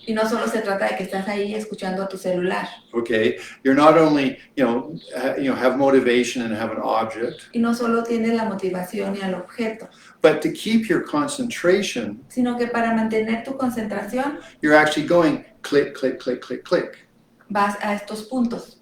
Y no solo se trata de que estás ahí escuchando a tu celular. okay, you're not only, have motivation and have an object, Y no solo tienes la motivación y el objeto, but to keep your concentration, sino que para mantener tu concentración you're actually going click, click, click, click, click. vas a estos puntos.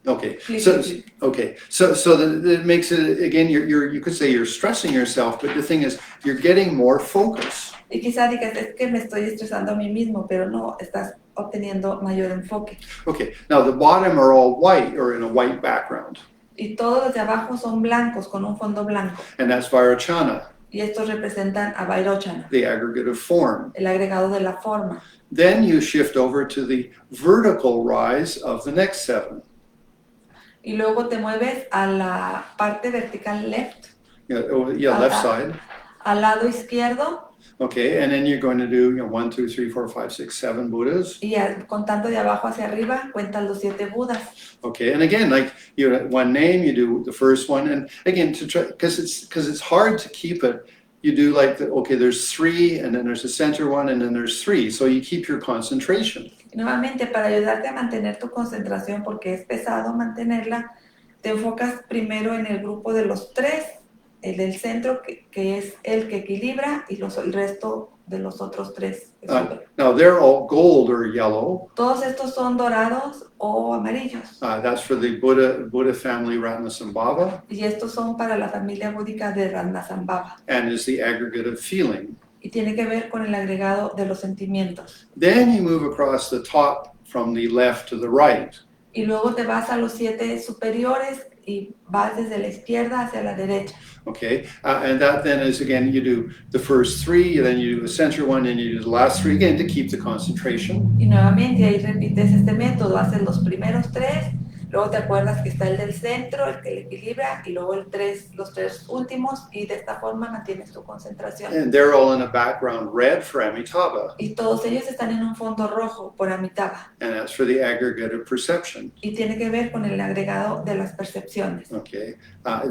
Okay, Click, so click, click. okay, so that makes it again. You could say you're stressing yourself, but the thing is, you're getting more focus. Y quizá digas, es que me estoy estresando a mí mismo, pero no, estás obteniendo mayor enfoque. Okay, now the bottom are all white or in a white background, Y todos los de abajo son blancos, con un fondo blanco. and that's Vairochana, Y estos representan a Vairochana, the aggregative form. el agregado de la forma. Then you shift over to the vertical rise of the next 7. Y luego te mueves a la parte vertical left, Left side. al lado izquierdo, Okay, and then you're going to do 1, 2, 3, 4, 5, 6, 7 Buddhas. y contando de abajo hacia arriba, cuentas los 7 Budas. Okay, and again, like one name, you do the first one, and again to try because it's hard to keep it. You do there's 3, and then there's a center one, and then there's 3, so you keep your concentration. Y nuevamente, para ayudarte a mantener tu concentración, porque es pesado mantenerla, te enfocas primero en el grupo de los 3, el del centro, que es el que equilibra, y el resto de los otros 3. Now they're all gold or yellow. Todos estos son dorados o amarillos. That's for the Buddha family Ratnasambhava, Y estos son para la familia búdica de Ratnasambhava. and is the aggregate of feeling. Y tiene que ver con el agregado de los sentimientos. Then you move across the top from the left to the right. Y luego te vas a los 7 superiores y vas desde la izquierda hacia la derecha. Okay, and that then is again, you do the first 3, then you do the center one, and you do the last 3 again to keep the concentration. Y nuevamente ahí repites este método, haces los primeros 3, luego te acuerdas que está el del centro, el que le equilibra, y luego los 3 últimos, y de esta forma mantienes tu concentración. And they're all in a background red for Amitabha, Y todos ellos están en un fondo rojo por Amitabha, and that's for the aggregate of perception. y tiene que ver con el agregado de las percepciones. Okay,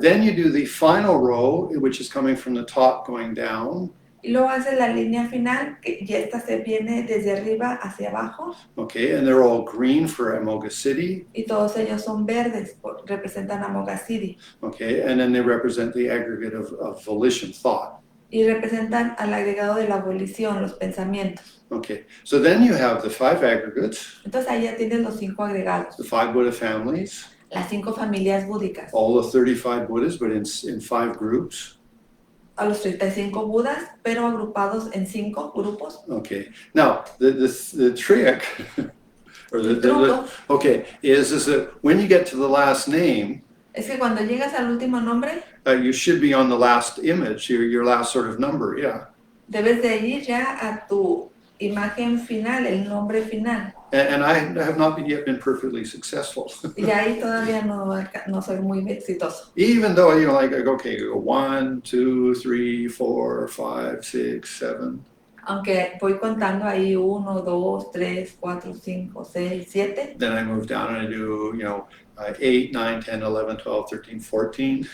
then you do the final row, which is coming from the top going down. Y luego haces la línea final, y esta se viene desde arriba hacia abajo, Okay, and they're all green for Amoga City. y todos ellos son verdes, representan a Mogassiddhi, Okay, and then they represent the aggregate of volition, thought. y representan al agregado de la volición, los pensamientos. Okay, so then you have the 5 aggregates, Entonces ahí ya tienes los 5 agregados, the 5 Buddha families, las 5 familias búdicas, all the 35 Buddhas, but in 5 groups. a los 35 Budas, pero agrupados en 5 grupos. Okay, now the trick, or El truco okay, is that when you get to the last name, es que cuando llegas al último nombre, you should be on the last image, your last sort of number, yeah. debes de ir ya a tu imagen final, el nombre final. And I have not yet been perfectly successful. Y ahí todavía no soy muy exitoso. Even though, okay, 1, 2, 3, 4, 5, 6, 7. Aunque voy contando ahí 1, 2, 3, 4, 5, 6, 7. Then I move down and I do, 8, 9, 10, 11, 12, 13, 14.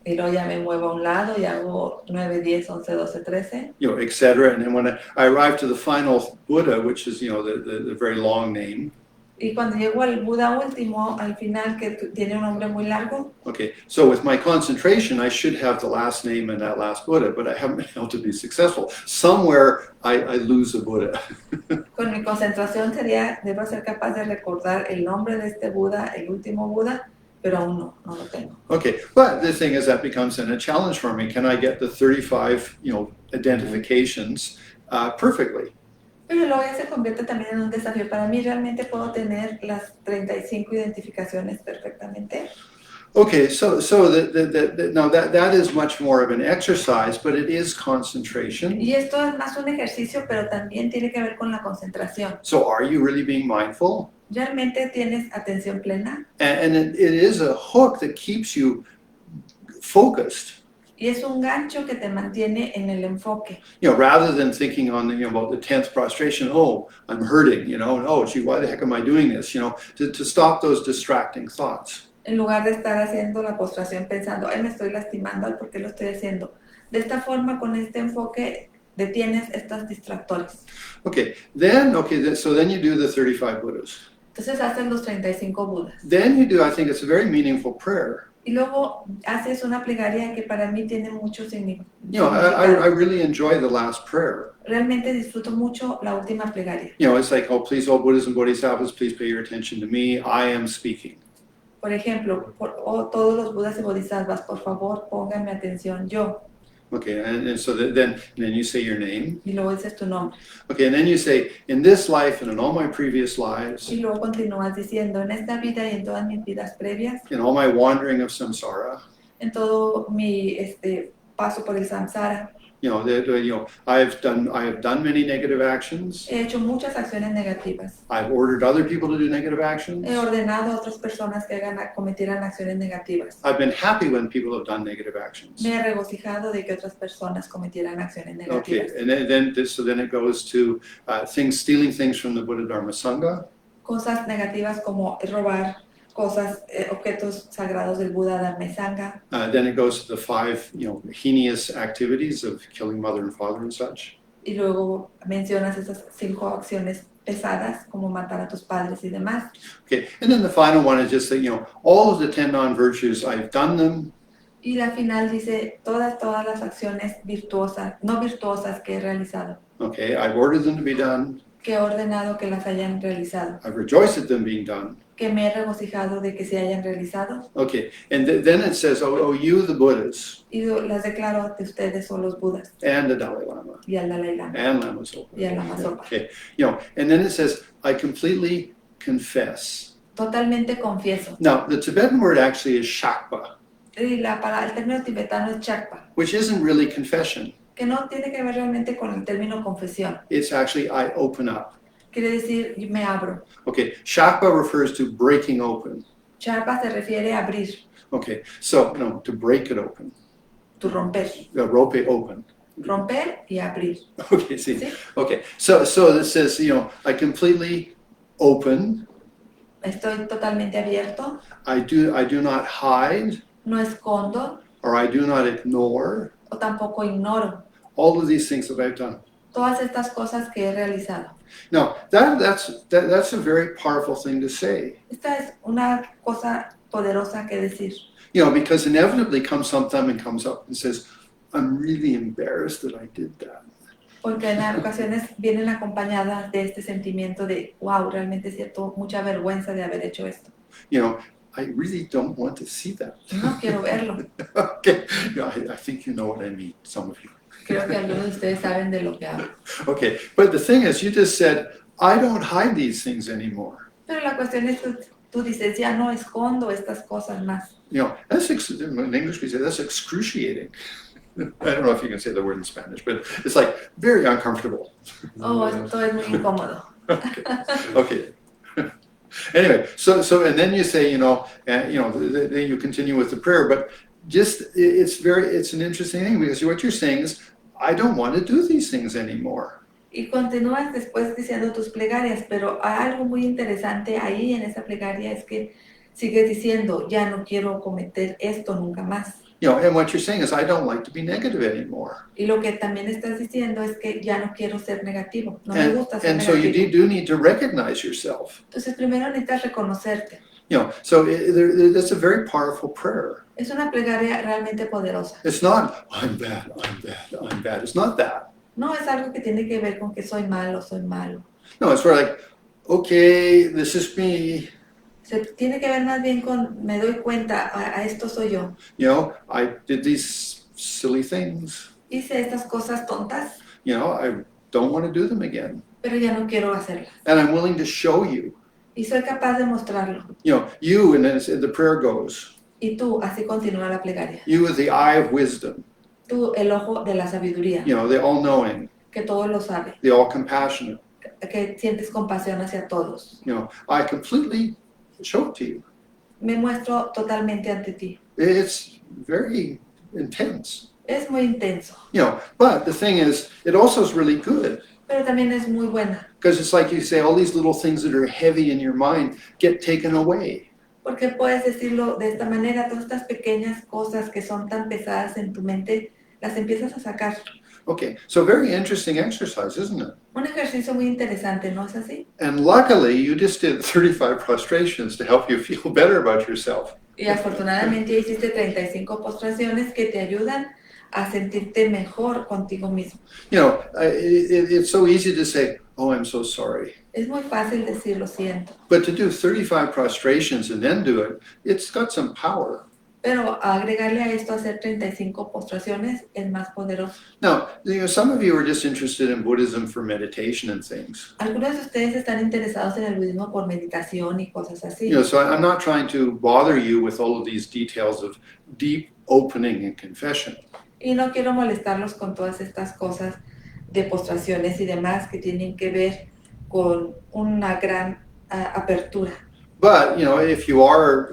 Y luego ya me muevo a un lado y hago 9, 10, 11, 12, 13. Etc. And then when I arrive to the final Buddha, which is, the very long name. Y cuando llego al Buda último, al final, que tiene un nombre muy largo, Okay, so with my concentration, I should have the last name and that last Buddha, but I haven't been able to be successful. Somewhere I lose a Buddha. con mi concentración debo ser capaz de recordar el nombre de este Buda, el último Buda, pero aún no lo tengo. Okay, but the thing is that becomes then a challenge for me. Can I get the 35, identifications perfectly? Pero luego ya se convierte también en un desafío para mí. ¿Realmente puedo tener las 35 identificaciones perfectamente? Okay, so now that is much more of an exercise, but it is concentration. Y esto es más un ejercicio, pero también tiene que ver con la concentración. So are you really being mindful? ¿Realmente tienes atención plena? And it is a hook that keeps you focused. Y es un gancho que te mantiene en el enfoque. Rather than thinking on about the 10th prostration, oh, I'm hurting, and oh, gee, why the heck am I doing this? To stop those distracting thoughts. En lugar de estar haciendo la postración pensando, ay, me estoy lastimando, ay, ¿por qué lo estoy haciendo? De esta forma, con este enfoque, detienes estos distractores. Okay, so then you do the 35 Buddhas. Entonces haces los 35 Budas. Then you do, I think it's a very meaningful prayer. Y luego haces una plegaria que para mí tiene mucho You know, I significado. really enjoy the last prayer. Realmente disfruto mucho la última plegaria. You know, it's like, oh, please, all Buddhas and Bodhisattvas, please pay your attention to me. I am speaking. Por ejemplo, todos los Budas y Bodhisattvas, por favor, pónganme atención yo. Okay, and so then you say your name. Y luego dices tu nombre. Okay, and then you say, in this life and in all my previous lives, Y luego continúas diciendo, en esta vida y en todas mis vidas previas, in all my wandering of samsara, en todo mi paso por el samsara, I have done many negative actions. he hecho muchas acciones negativas. I've ordered other people to do negative actions. He ordenado a otras personas que cometieran acciones negativas. I've been happy when people have done negative actions. Me he regocijado de que otras personas cometieran acciones Okay, negativas. and then it goes to stealing things from the Buddha Dharma Sangha. Cosas negativas como robar cosas, objetos sagrados del Buda Dharma y Sangha. Then it goes to the 5, heinous activities of killing mother and father and such. Y luego mencionas esas 5 acciones pesadas como matar a tus padres y demás. Okay, and then the final one is just that, all of the 10 non-virtues, I've done them. Y la final dice todas las acciones virtuosas, no virtuosas que he realizado, Okay, I've ordered them to be done. que he ordenado que las hayan realizado, I've rejoiced at them being done. que me he regocijado de que se hayan realizado. Okay, and then it says, oh, you, the Buddhas, Y las declaro ante ustedes son los Budas and the Dalai Lama, y al Dalai Lama and Lama Zopa. y al Lama Zopa. Okay, and then it says, I completely confess. Totalmente confieso. Now, the Tibetan word actually is shakpa, Y el término tibetano es chakpa, which isn't really confession. que no tiene que ver realmente con el término confesión. It's actually, I open up. Quiere decir, me abro. Okay, shakpa refers to breaking open. Chakpa se refiere a abrir, Okay, so, to break it open. tu romper. Rope it open. Romper y abrir. Okay, see. ¿Sí? Okay, so this says, I completely open. Estoy totalmente abierto, I do not hide, no escondo or I do not ignore o tampoco ignoro all of these things that I've done. todas estas cosas que he realizado. Now, that's a very powerful thing to say. Esta es una cosa poderosa que decir, Because inevitably sometime comes up and says, I'm really embarrassed that I did that. porque en ocasiones vienen acompañadas de este sentimiento de, wow, realmente siento mucha vergüenza de haber hecho esto. I really don't want to see that. No quiero verlo. Okay, I think you know what I mean, some of you. Creo que algunos de ustedes saben de lo que hablo. Okay, but the thing is, you just said, I don't hide these things anymore. Pero la cuestión es que tú dices, ya no escondo estas cosas más. In English we say that's excruciating. I don't know if you can say the word in Spanish, but it's like very uncomfortable. Oh, esto es muy incómodo. Okay. Anyway, so and then you say, then you continue with the prayer, but it's an interesting thing because what you're saying is, I don't want to do these things anymore. Y continúas después diciendo tus plegarias, pero hay algo muy interesante ahí en esa plegaria es que sigues diciendo, ya no quiero cometer esto nunca más. And what you're saying is, I don't like to be negative anymore. Y lo que también estás diciendo es que ya no quiero ser negativo, no me gusta ser And so you negativo. do need to recognize yourself. Entonces primero necesitas reconocerte. So that's a very powerful prayer. Es una plegaria realmente poderosa. It's not, I'm bad, I'm bad, I'm bad. It's not that. No es algo que tiene que ver con que soy malo, soy malo. No, it's like, okay, this is me. Se tiene que ver más bien con, me doy cuenta, a esto soy yo. I did these silly things. Hice estas cosas tontas, I don't want to do them again. pero ya no quiero hacerlas. And I'm willing to show you. Y soy capaz de mostrarlo. You, and then the prayer goes, Y tú, así continúa la plegaria. you with the eye of wisdom, Tú, el ojo de la sabiduría, the all-knowing, que todo lo sabe, the all-compassionate. que sientes compasión hacia todos. I completely show it to you. Me muestro totalmente ante ti. It's very intense. Es muy intenso, But the thing is, it also is really good. pero también es muy buena. Because it's like you say, all these little things that are heavy in your mind get taken away. Porque puedes decirlo de esta manera, todas estas pequeñas cosas que son tan pesadas en tu mente, las empiezas a sacar. Okay, so very interesting exercise, isn't it? Un ejercicio muy interesante, ¿no es así? And luckily, you just did 35 prostrations to help you feel better about yourself. Y afortunadamente ya hiciste 35 postraciones que te ayudan a sentirte mejor contigo mismo. You know, it's so easy to say, oh, I'm so sorry. Es muy fácil decir lo siento, But to do 35 prostrations and then do it, it's got some power. pero agregarle a esto hacer 35 postraciones es más poderoso. Now, some of you are just interested in Buddhism for meditation and things. Algunos de ustedes están interesados en el budismo por meditación y cosas así. So I'm not trying to bother you with all of these details of deep opening and confession. Y no quiero molestarlos con todas estas cosas de postraciones y demás que tienen que ver con una gran apertura. But, if you are,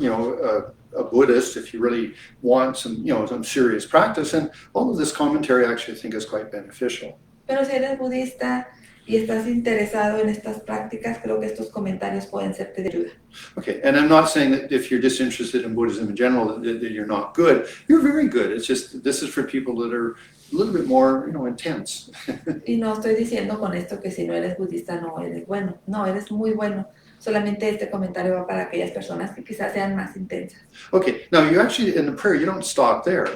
a Buddhist, if you really want some serious practice, and all of this commentary actually I think is quite beneficial. Pero si eres budista y estás interesado en estas prácticas, creo que estos comentarios pueden serte de ayuda. Okay, and I'm not saying that if you're just interested in Buddhism in general that you're not good. You're very good. It's just this is for people that are a little bit more, intense. Y no estoy diciendo con esto que si no eres budista no eres bueno. No, eres muy bueno. Solamente este comentario va para aquellas personas que quizás sean más intensas. Okay, now you actually, in the prayer, you don't stop there.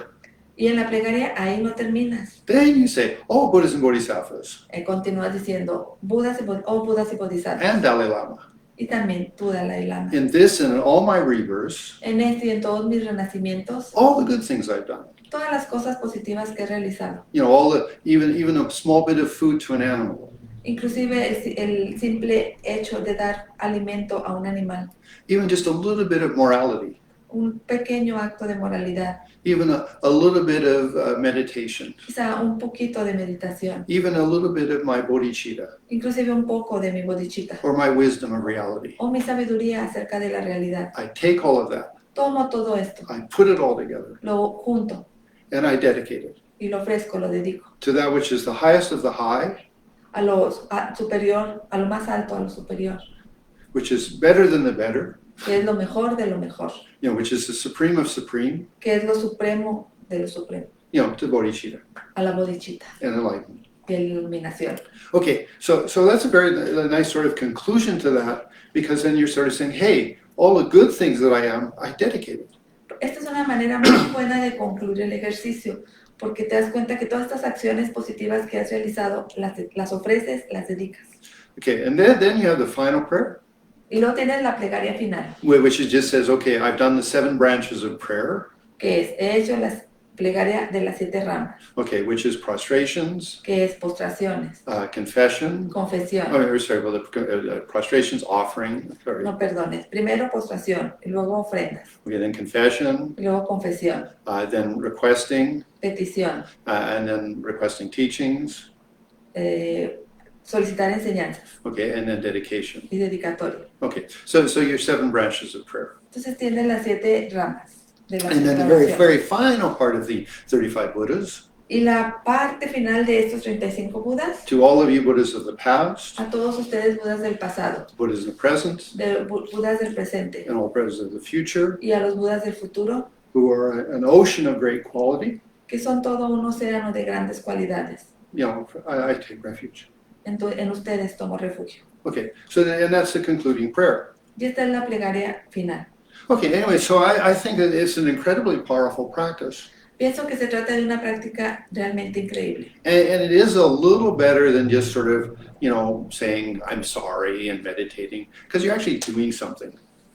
Y en la plegaria ahí no terminas. Then you say, oh, Buddhas and Bodhisattvas, Continúas diciendo Budas y Bodhisattvas. and Dalai Lama. Y también tú, Dalai Lama. In this and in all my rebirths, En este y en todos mis renacimientos, all the good things I've done. todas las cosas positivas que he realizado. Even a small bit of food to an animal. Inclusive el simple hecho de dar alimento a un animal. Even just a little bit of morality. Un pequeño acto de moralidad. Even a little bit of meditation. Quizá un poquito de meditación. Even a little bit of my bodhicitta. Inclusive un poco de mi bodhicitta. Or my wisdom of reality. O mi sabiduría acerca de la realidad. I take all of that. Tomo todo esto. I put it all together. Lo junto. And I dedicate it. Y lo ofrezco, lo dedico. To that which is the highest of the high. A lo superior, a lo más alto, a lo superior. Which is better than the better. Que es lo mejor de lo mejor. Which is the supreme of supreme. Que es lo supremo de lo supremo. To bodhicitta. A la bodhicitta. And enlightenment. Y la iluminación. Okay, so that's a very nice sort of conclusion to that, because then you're sort of saying, hey, all the good things that I am, I dedicated. Esta es una manera muy buena de concluir el ejercicio, porque te das cuenta que todas estas acciones positivas que has realizado las ofreces, las dedicas. Okay, and then you have the final prayer. Y luego tienes la plegaria final, Which it just says, okay, I've done the 7 branches of prayer. que es, he hecho la plegaria de las 7 ramas, Okay, which is prostrations, que es postraciones, confession. confesión. Oh, sorry, well, the prostrations, offering. Sorry. No, perdones. Primero postración, y luego ofrendas, Okay, then confession, y luego confesión, then requesting, petición, and then requesting teachings. solicitar enseñanzas Okay, and then dedication. y dedicatoria. Okay, so your 7 branches of prayer. Entonces tienes las 7 ramas de la And then the oración. very final part of the 35 Buddhas, Y la parte final de estos 35 Budas, to all of you Buddhas of the past, a todos ustedes Budas del pasado, Buddhas of the present, de Budas del presente and all Buddhas of the future, y a los Budas del futuro, who are an ocean of great quality, que son todo un océano de grandes cualidades. I take refuge. En ustedes tomo refugio. Okay, so and that's the concluding prayer. Y esta es la plegaria final. Okay, anyway, so I think that it's an incredibly powerful practice. Pienso que se trata de una práctica realmente increíble. And it is a little better than just sort of, saying I'm sorry and meditating, because you're actually doing something.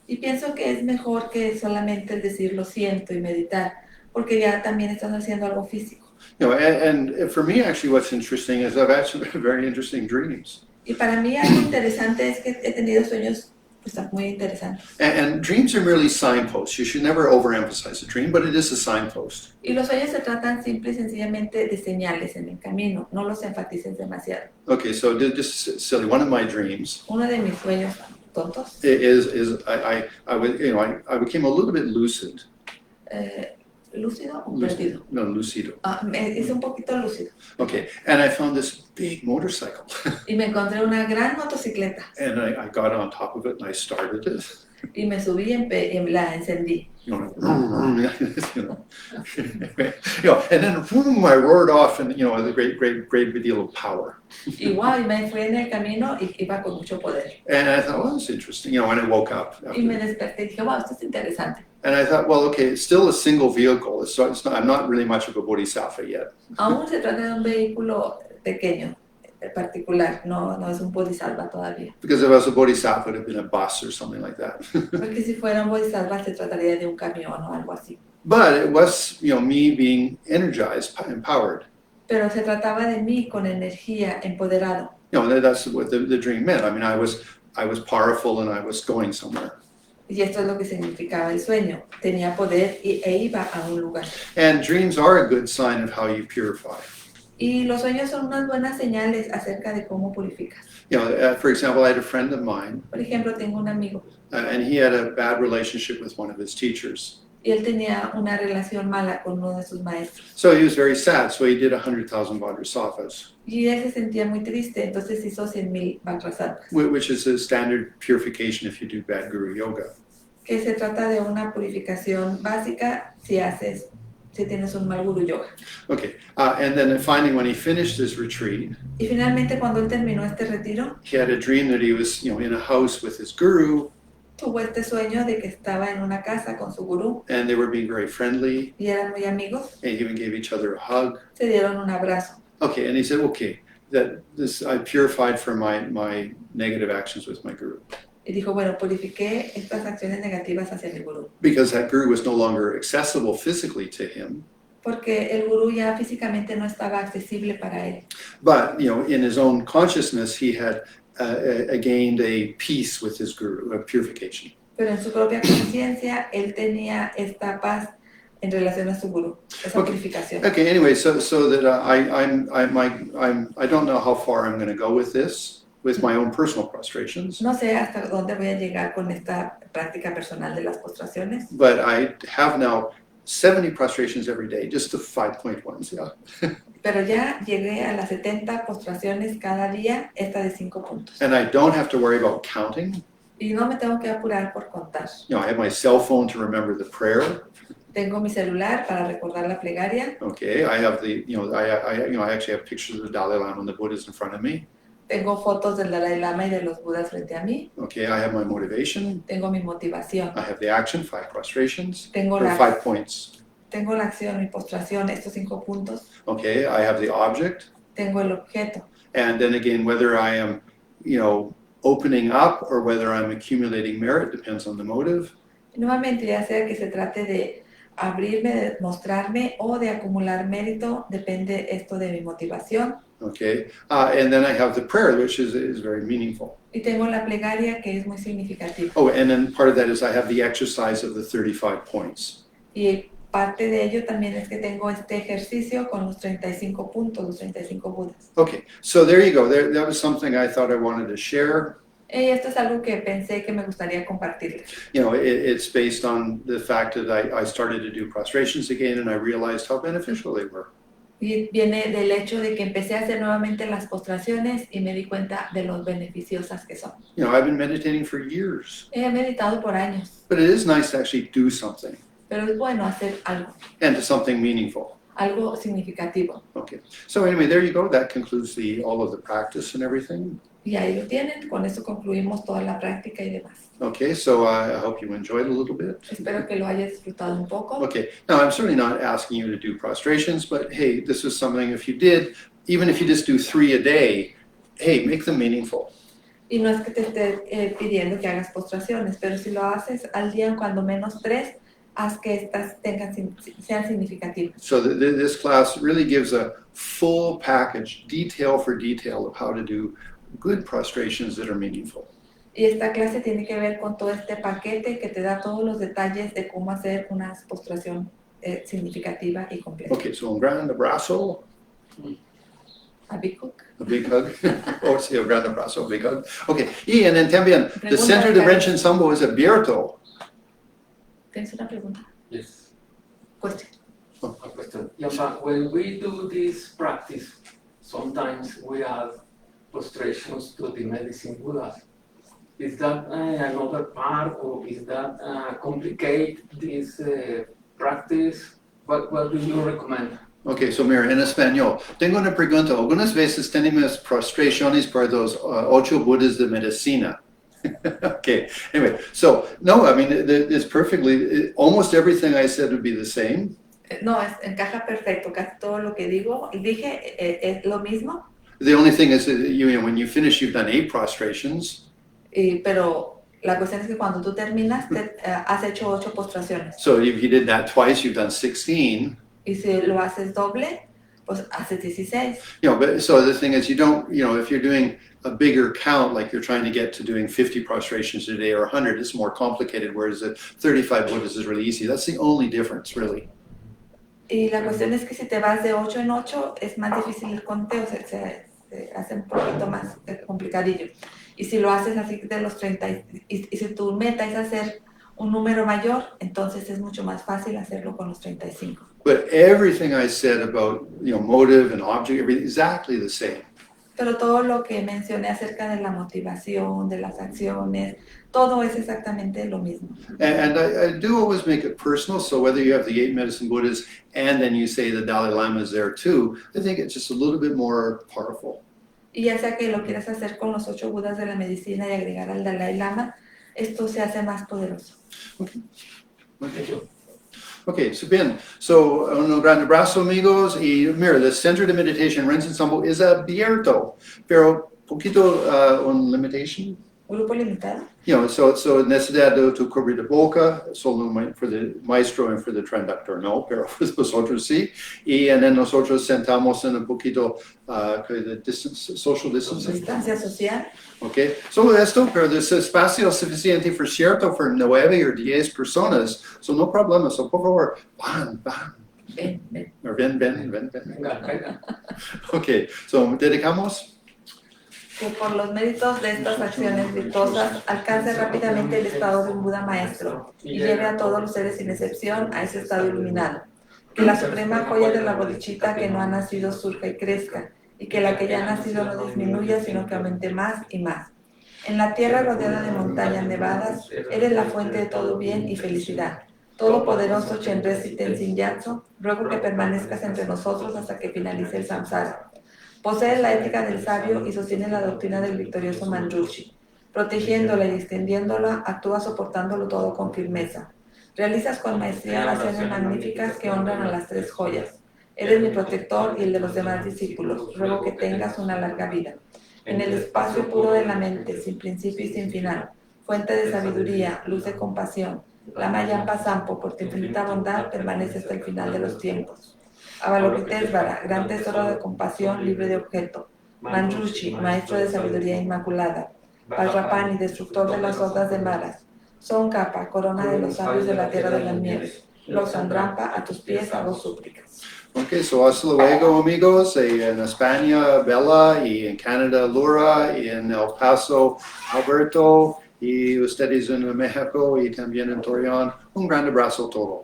Y pienso que es mejor que solamente el decir lo siento y meditar, porque ya también estás haciendo algo físico. And for me, actually, what's interesting is I've actually had very interesting dreams. Y para mí algo interesante es que he tenido sueños muy interesantes. And dreams are merely signposts. You should never overemphasize a dream, but it is a signpost. Y los sueños se tratan simple y sencillamente de señales en el camino, no los enfatices demasiado. Okay, so just silly. One of my dreams Uno de mis sueños tontos is I became a little bit lucid. ¿Lúcido o perdido? No, lucido. Es un poquito lúcido. Okay, and I found this big motorcycle. Y me encontré una gran motocicleta. And I got on top of it and I started it. Y me subí y la encendí. You know, you know. You know, and then boom, I roared off, and with a great deal of power. Y wow, y me fui en el camino y iba con mucho poder. And I thought, well, that's interesting. When I woke up. Y me desperté y dije, wow, esto es interesante. And I thought, well, okay, it's still a single vehicle. I'm not really much of a bodhisattva yet. Aún se trata de un vehículo pequeño, particular, no es un bodhisattva todavía. Because if I was a bodhisattva, it would have been a bus or something like that. Porque si fuera un bodhisattva se trataría de un camión o algo así. But it was, me being energized, empowered. Pero se trataba de mí con energía, empoderado. That's what the dream meant. I mean, I was powerful and I was going somewhere. Y esto es lo que significaba el sueño. Tenía poder e iba a un lugar. And dreams are a good sign of how you purify. Y los sueños son unas buenas señales acerca de cómo purificas. For example, I had a friend of mine, Por ejemplo, tengo un amigo and he had a bad relationship with one of his teachers. y él tenía una relación mala con uno de sus maestros. So he was very sad, so he did 100,000 vajrasattvas. Y él se sentía muy triste, entonces hizo 100,000 vajrasattvas. Which is a standard purification if you do bad guru yoga. Que se trata de una purificación básica si tienes un mal guru yoga. Okay, and then finally when he finished his retreat, Y finalmente cuando él terminó este retiro, he had a dream that he was, in a house with his guru, tuvo este sueño de que estaba en una casa con su gurú and they were being very friendly, y eran muy amigos, and even gave each other a hug. se dieron un abrazo. Okay, and he said, okay, that this I purified from my negative actions with my guru. Y dijo, bueno, purifiqué estas acciones negativas hacia mi gurú. Because that guru was no longer accessible physically to him. Porque el gurú ya físicamente no estaba accesible para él. But, in his own consciousness, he had gained a peace with his guru, a purification. Pero en su propia conciencia, él tenía esta paz en relación a su gurú, esa purificación. Okay, anyway, so that I don't know how far I'm going to go with this, with my own personal prostrations. No sé hasta dónde voy a llegar con esta práctica personal de las postraciones. But I have now 70 prostrations every day, just the 5-point ones, yeah. Pero ya llegué a las 70 postraciones cada día, esta de 5 puntos. And I don't have to worry about counting. Y no me tengo que apurar por contar. I have my cell phone to remember the prayer. Tengo mi celular para recordar la plegaria. Okay, I have I actually have pictures of the Dalai Lama and the Buddhas in front of me. Tengo fotos del Dalai Lama y de los Budas frente a mí. Okay, I have my motivation. Tengo mi motivación. I have the action, 5 prostrations, Tengo or la 5 points. Tengo la acción, mi postración, estos 5 puntos. Okay, I have the object. Tengo el objeto. And then again, whether I am, opening up or whether I'm accumulating merit depends on the motive. Y nuevamente, ya sea que se trate de abrirme, de mostrarme o de acumular mérito, depende esto de mi motivación. Okay, and then I have the prayer, which is very meaningful. Y tengo la plegaria, que es muy significativa. Oh, and then part of that is I have the exercise of the 35 points. Y parte de ello también es que tengo este ejercicio con los 35 puntos, los 35 Budas. Okay, so there you go. That was something I thought I wanted to share. Y esto es algo que pensé que me gustaría compartirles. It's based on the fact that I started to do prostrations again and I realized how beneficial they were. Y viene del hecho de que empecé a hacer nuevamente las postraciones y me di cuenta de lo beneficiosas que son. I've been meditating for years. He meditado por años, But it is nice to actually do something pero es bueno hacer algo, and to something meaningful. algo significativo. Okay, so anyway, there you go. That concludes all of the practice and everything. Y ahí lo tienen, con eso concluimos toda la práctica y demás. Okay, so I hope you enjoyed a little bit. Espero que lo hayas disfrutado un poco. Okay, now I'm certainly not asking you to do prostrations, but hey, this is something if you did, even if you just do 3 a day, hey, make them meaningful. Y no es que te esté pidiendo que hagas postraciones, pero si lo haces al día, cuando menos 3, haz que estas sean significativas. So this class really gives a full package, detail for detail, of how to do good prostrations that are meaningful. Y esta clase tiene que ver con todo este paquete que te da todos los detalles de cómo hacer una postración significativa y completa. Okay, so un gran abrazo, A big hook. a big hug. Oh, sí, un gran abrazo, a big hug. Okay, y and también, the Pregunta, Center de Carlos. Renchen Sambo is abierto. ¿Tienes una pregunta? Yes, Question. a question. Yeah, but when we do this practice, sometimes we add prostrations to the medicine Buddha. Is that another part, or is that complicate this practice? What do you recommend? Ok, so mira, en español, tengo una pregunta. Algunas veces tenemos prostraciones para los 8 Budas de medicina. Okay, anyway, so, no, I mean, it's perfectly, almost everything I said would be the same. No, encaja perfecto, casi todo lo que dije es lo mismo, The only thing is that, you know, when you finish, you've done 8 prostrations. pero la cuestión es que cuando tú terminas, has hecho 8 postraciones. So if you did that twice, you've done 16. Y si lo haces doble, pues haces 16. You know, but so the thing is, you don't, you know, if you're doing a bigger count, like you're trying to get to doing 50 prostrations a day or 100, it's more complicated, whereas at 35 Buddhas is really easy. That's the only difference, really. Y la cuestión es que si te vas de 8 en 8, es más difícil el conteo, se hace un poquito más complicadillo. Y si lo haces así de los 30, y si tu meta es hacer un número mayor, entonces es mucho más fácil hacerlo con los 35. But everything I said about, you know, motive and object, everything, exactly the same. Pero todo lo que mencioné acerca de la motivación, de las acciones, todo es exactamente lo mismo. And I do always make it personal, so whether you have the 8 medicine Buddhas and then you say the Dalai Lama is there too, I think it's just a little bit more powerful. Y ya sea que lo quieras hacer con los 8 Budas de la medicina y agregar al Dalai Lama, esto se hace más poderoso. Okay, so bien, so un gran abrazo amigos y mira, el centro de meditación Ren Sambo es abierto, pero poquito un limitation. ¿Grupo limitado? You know, so necesidad de tu cubrir de boca, solo for the maestro and for the transductor, no, pero nosotros sí. Y then nosotros sentamos en un poquito de distance, social distancing. Distancia social. Okay, solo esto, pero es espacio suficiente for cierto for 9 o 10 personas, so no problema, so por favor, van. Ven. Or ven. Venga, venga. Okay, so dedicamos. Que por los méritos de estas acciones virtuosas alcance rápidamente el estado de un Buda maestro y lleve a todos los seres sin excepción a ese estado iluminado. Que la suprema joya de la bodichita que no ha nacido surja y crezca, y que la que ya ha nacido no disminuya, sino que aumente más y más. En la tierra rodeada de montañas nevadas, eres la fuente de todo bien y felicidad. Todopoderoso Chenrezig Tenzin Gyatso, ruego que permanezcas entre nosotros hasta que finalice el samsara. Posee la ética del sabio y sostiene la doctrina del victorioso Manjushri. Protegiéndola y extendiéndola, actúa soportándolo todo con firmeza. Realizas con maestría las acciones magníficas que honran a las 3 joyas. Eres mi protector y el de los demás discípulos. Ruego que tengas una larga vida. En el espacio puro de la mente, sin principio y sin final, fuente de sabiduría, luz de compasión, la Mayampa Sampo, por tu infinita bondad, permanece hasta el final de los tiempos. Avalokitesvara, gran tesoro de compasión, libre de objeto. Manjushri, maestro de sabiduría inmaculada. Vajrapani, destructor de las hordas de maras. Tsongkhapa, corona de los sabios de la tierra de las nieves. Loxandrampa, a tus pies hago súplicas. Okay, so hasta luego amigos, en España Bella y en Canadá Laura y en El Paso Alberto y ustedes en México y también en Torreón. Un gran abrazo a todos.